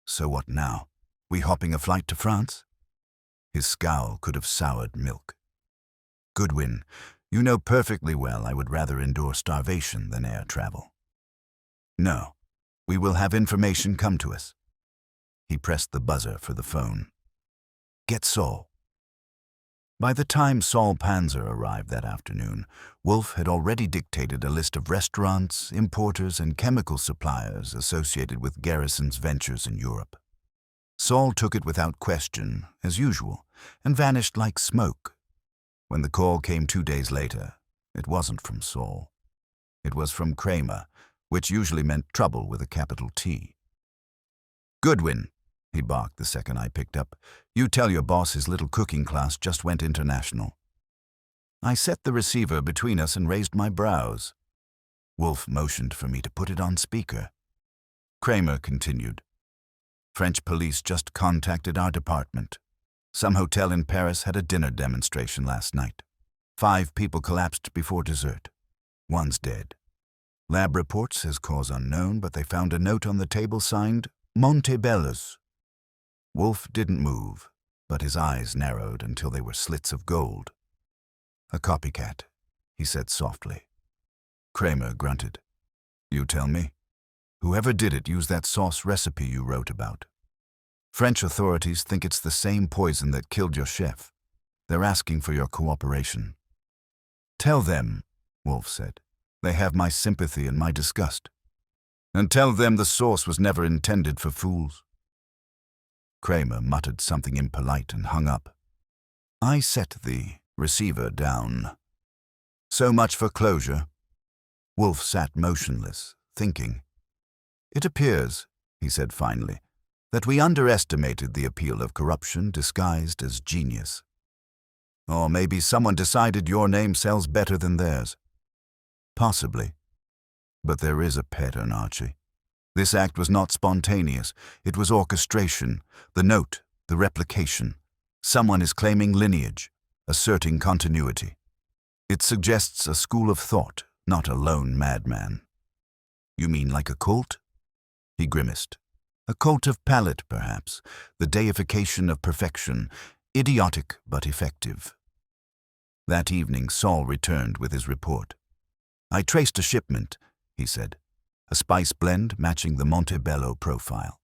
"So what now? We hopping a flight to France?" His scowl could have soured milk. "Goodwin, you know perfectly well I would rather endure starvation than air travel." "No, we will have information come to us." He pressed the buzzer for the phone. "Get Saul." By the time Saul Panzer arrived that afternoon, Wolfe had already dictated a list of restaurants, importers, and chemical suppliers associated with Garrison's ventures in Europe. Saul took it without question, as usual, and vanished like smoke. When the call came 2 days later, it wasn't from Saul. It was from Kramer, which usually meant trouble with a capital T. "Goodwin," he barked the second I picked up, "you tell your boss his little cooking class just went international." I set the receiver between us and raised my brows. Wolfe motioned for me to put it on speaker. Kramer continued. "French police just contacted our department. Some hotel in Paris had a dinner demonstration last night. 5 people collapsed before dessert. 1's dead. Lab report says cause unknown, but they found a note on the table signed Montebello's." Wolfe didn't move, but his eyes narrowed until they were slits of gold. "A copycat," he said softly. Kramer grunted. "You tell me. Whoever did it used that sauce recipe you wrote about. French authorities think it's the same poison that killed your chef. They're asking for your cooperation." "Tell them," Wolfe said, "they have my sympathy and my disgust. And tell them the sauce was never intended for fools." Kramer muttered something impolite and hung up. I set the receiver down. "So much for closure." Wolfe sat motionless, thinking. "It appears," he said finally, "that we underestimated the appeal of corruption disguised as genius. Or maybe someone decided your name sells better than theirs. Possibly. But there is a pattern, Archie. This act was not spontaneous. It was orchestration, the note, the replication. Someone is claiming lineage, asserting continuity. It suggests a school of thought, not a lone madman." "You mean like a cult?" He grimaced. "A cult of palate, perhaps, the deification of perfection, idiotic but effective." That evening, Saul returned with his report. "I traced a shipment," he said, "a spice blend matching the Montebello profile.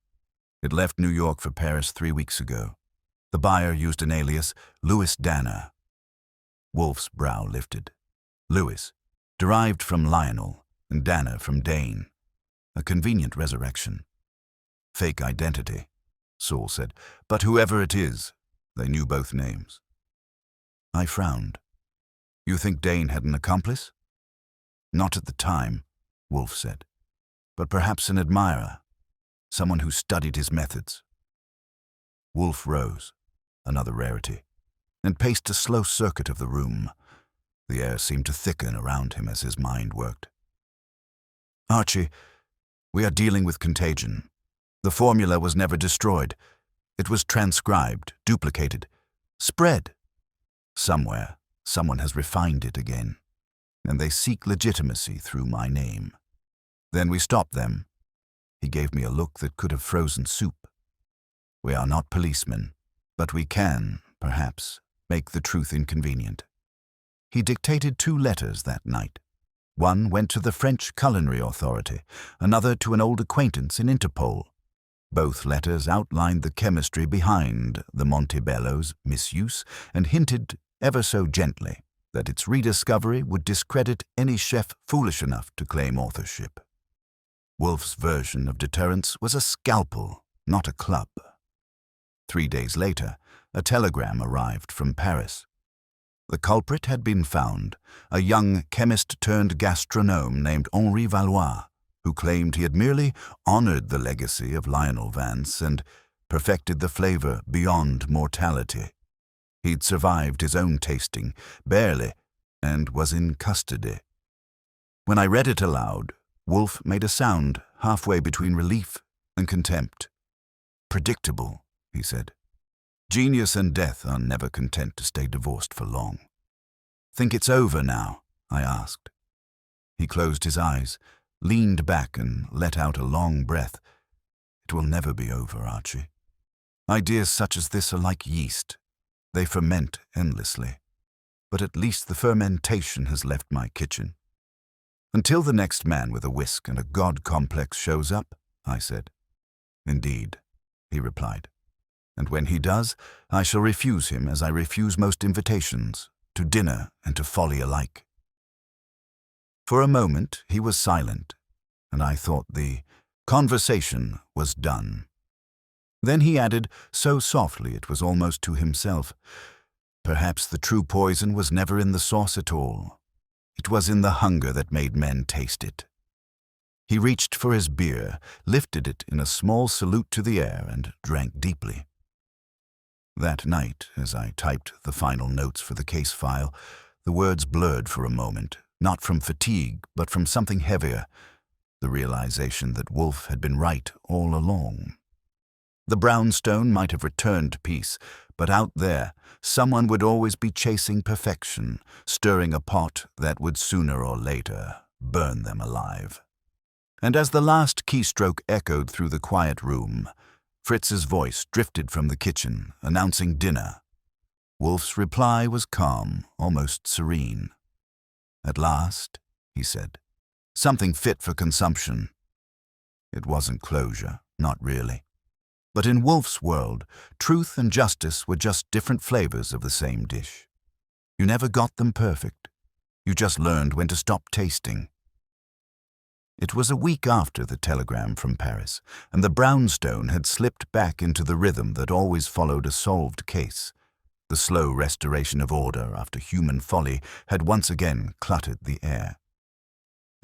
It left New York for Paris 3 weeks ago. The buyer used an alias, Louis Danner." Wolfe's brow lifted. Louis, derived from Lionel, and Danner from Dane. A convenient resurrection. "Fake identity," Saul said. "But whoever it is, they knew both names." I frowned. "You think Dane had an accomplice?" "Not at the time," Wolfe said. "But perhaps an admirer, someone who studied his methods." Wolfe rose, another rarity, and paced a slow circuit of the room. The air seemed to thicken around him as his mind worked. "Archie, we are dealing with contagion. The formula was never destroyed. It was transcribed, duplicated, spread. Somewhere, someone has refined it again, and they seek legitimacy through my name. Then we stop them." He gave me a look that could have frozen soup. "We are not policemen, but we can, perhaps, make the truth inconvenient." He dictated 2 letters that night. One went to the French Culinary Authority, another to an old acquaintance in Interpol. Both letters outlined the chemistry behind the Montebello's misuse and hinted, ever so gently, that its rediscovery would discredit any chef foolish enough to claim authorship. Wolfe's version of deterrence was a scalpel, not a club. 3 days later, a telegram arrived from Paris. The culprit had been found, a young chemist-turned-gastronome named Henri Valois, who claimed he had merely honored the legacy of Lionel Vance and perfected the flavor beyond mortality. He'd survived his own tasting, barely, and was in custody. When I read it aloud, Wolfe made a sound halfway between relief and contempt. "Predictable," he said. "Genius and death are never content to stay divorced for long." "Think it's over now?" I asked. He closed his eyes, leaned back and let out a long breath. "It will never be over, Archie. Ideas such as this are like yeast. They ferment endlessly. But at least the fermentation has left my kitchen." "Until the next man with a whisk and a god complex shows up," I said. "Indeed," he replied. "And when he does, I shall refuse him as I refuse most invitations, to dinner and to folly alike." For a moment he was silent, and I thought the conversation was done. Then he added, so softly it was almost to himself, "Perhaps the true poison was never in the sauce at all. It was in the hunger that made men taste it." He reached for his beer, lifted it in a small salute to the air, and drank deeply. That night, as I typed the final notes for the case file, the words blurred for a moment, not from fatigue, but from something heavier, the realization that Wolfe had been right all along. The brownstone might have returned peace, but out there, someone would always be chasing perfection, stirring a pot that would sooner or later burn them alive. And as the last keystroke echoed through the quiet room, Fritz's voice drifted from the kitchen, announcing dinner. Wolfe's reply was calm, almost serene. "At last," he said, "something fit for consumption." It wasn't closure, not really. But in Wolfe's world, truth and justice were just different flavors of the same dish. You never got them perfect. You just learned when to stop tasting. It was a week after the telegram from Paris, and the brownstone had slipped back into the rhythm that always followed a solved case. The slow restoration of order after human folly had once again cluttered the air.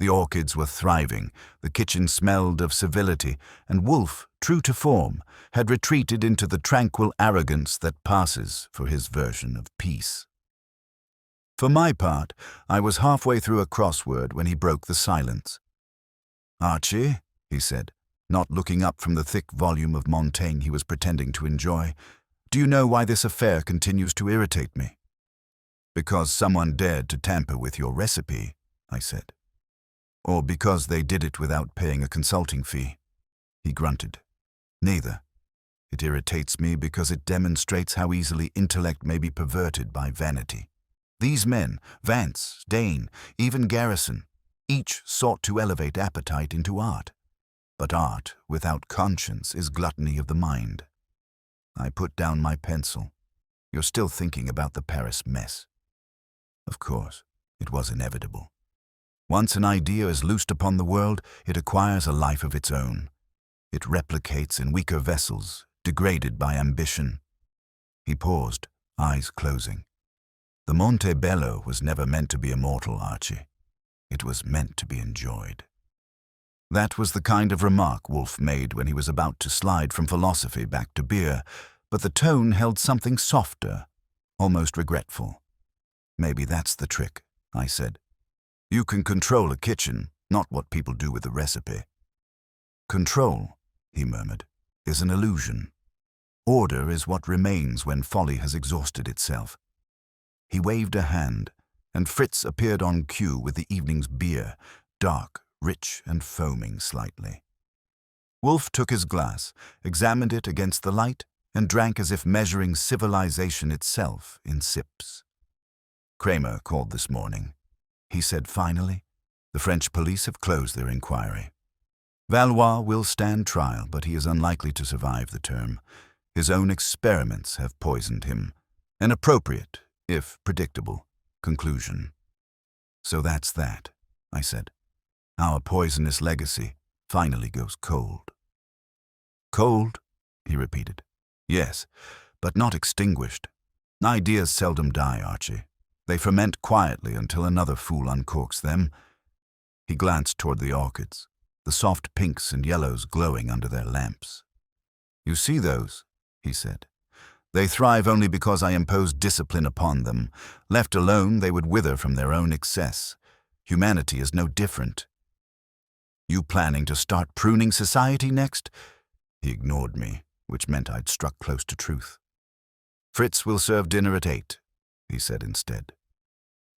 The orchids were thriving, the kitchen smelled of civility, and Wolfe, true to form, had retreated into the tranquil arrogance that passes for his version of peace. For my part, I was halfway through a crossword when he broke the silence. "Archie," he said, not looking up from the thick volume of Montaigne he was pretending to enjoy, "do you know why this affair continues to irritate me?" "Because someone dared to tamper with your recipe," I said. "Or because they did it without paying a consulting fee?" He grunted. "Neither. It irritates me because it demonstrates how easily intellect may be perverted by vanity. These men, Vance, Dane, even Garrison, each sought to elevate appetite into art. But art without conscience is gluttony of the mind." I put down my pencil. "You're still thinking about the Paris mess." Of course, it was inevitable. Once an idea is loosed upon the world, it acquires a life of its own. It replicates in weaker vessels, degraded by ambition. He paused, eyes closing. "The Montebello was never meant to be immortal, Archie. It was meant to be enjoyed." That was the kind of remark Wolfe made when he was about to slide from philosophy back to beer, but the tone held something softer, almost regretful. "Maybe that's the trick," I said. "You can control a kitchen, not what people do with the recipe." "Control," he murmured, "is an illusion. Order is what remains when folly has exhausted itself." He waved a hand, and Fritz appeared on cue with the evening's beer, dark, rich, and foaming slightly. Wolfe took his glass, examined it against the light, and drank as if measuring civilization itself in sips. "Kramer called this morning," he said finally. "The French police have closed their inquiry. Valois will stand trial, but he is unlikely to survive the term. His own experiments have poisoned him. An appropriate, if predictable, conclusion." "So that's that," I said. "Our poisonous legacy finally goes cold." "Cold?" he repeated. "Yes, but not extinguished. Ideas seldom die, Archie. They ferment quietly until another fool uncorks them." He glanced toward the orchids, the soft pinks and yellows glowing under their lamps. "You see those?" he said. "They thrive only because I impose discipline upon them. Left alone, they would wither from their own excess. Humanity is no different." "You planning to start pruning society next?" He ignored me, which meant I'd struck close to truth. "Fritz will serve dinner at 8, he said instead.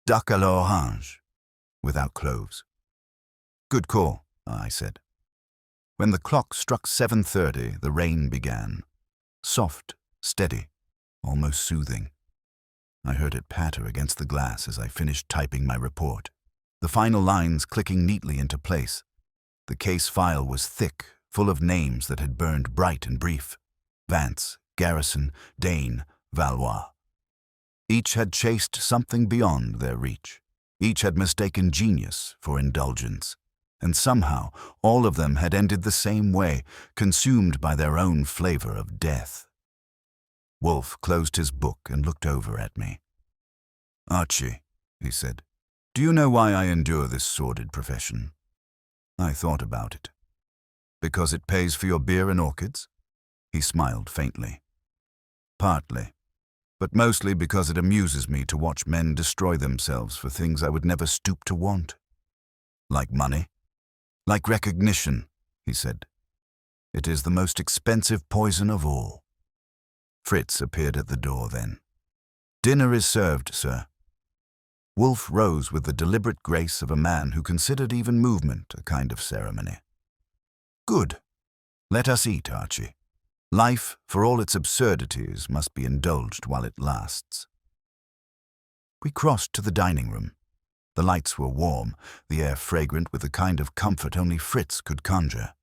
"Duck à l'orange, without cloves." "Good call," I said. When the clock struck 7:30, the rain began. Soft, steady, almost soothing. I heard it patter against the glass as I finished typing my report, the final lines clicking neatly into place. The case file was thick, full of names that had burned bright and brief. Vance, Garrison, Dane, Valois. Each had chased something beyond their reach. Each had mistaken genius for indulgence. And somehow, all of them had ended the same way, consumed by their own flavor of death. Wolfe closed his book and looked over at me. "Archie," he said, "do you know why I endure this sordid profession?" I thought about it. "Because it pays for your beer and orchids?" He smiled faintly. "Partly, but mostly because it amuses me to watch men destroy themselves for things I would never stoop to want. Like money? Like recognition," he said. "It is the most expensive poison of all." Fritz appeared at the door then. "Dinner is served, sir." Wolfe rose with the deliberate grace of a man who considered even movement a kind of ceremony. "Good. Let us eat, Archie. Life, for all its absurdities, must be indulged while it lasts." We crossed to the dining room. The lights were warm, the air fragrant with the kind of comfort only Fritz could conjure.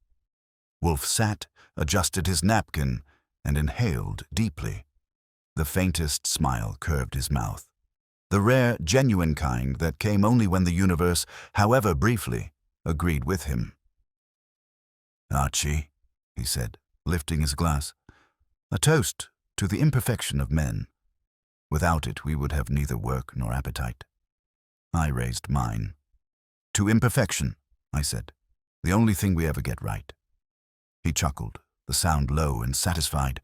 Wolfe sat, adjusted his napkin, and inhaled deeply. The faintest smile curved his mouth, the rare, genuine kind that came only when the universe, however briefly, agreed with him. "Archie," he said, lifting his glass, "a toast to the imperfection of men. Without it we would have neither work nor appetite." I raised mine. To imperfection, I said. The only thing we ever get right. He chuckled, the sound low and satisfied,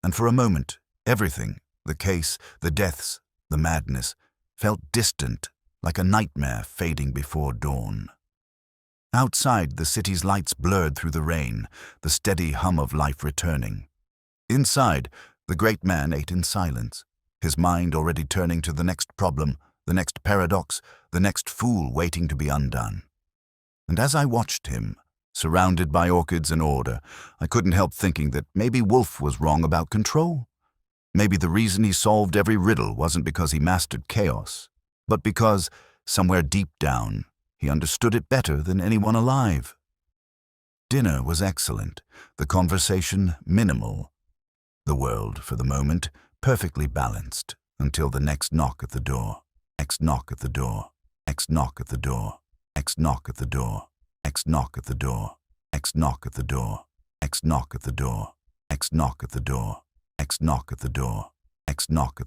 and for a moment, everything, the case, the deaths, the madness, felt distant, like a nightmare fading before dawn. Outside, the city's lights blurred through the rain, the steady hum of life returning. Inside, the great man ate in silence, his mind already turning to the next problem, the next paradox, the next fool waiting to be undone. And as I watched him, surrounded by orchids and order, I couldn't help thinking that maybe Wolfe was wrong about control. Maybe the reason he solved every riddle wasn't because he mastered chaos, but because, somewhere deep down, he understood it better than anyone alive. Dinner was excellent, the conversation minimal, the world, for the moment, perfectly balanced, until the next knock at the door. Next knock at the door. Next knock at the door. Next knock at the door. Next knock at the door. Next knock at the door. Next knock at the door. Next knock at the door. Next knock at the door. Next knock at the door.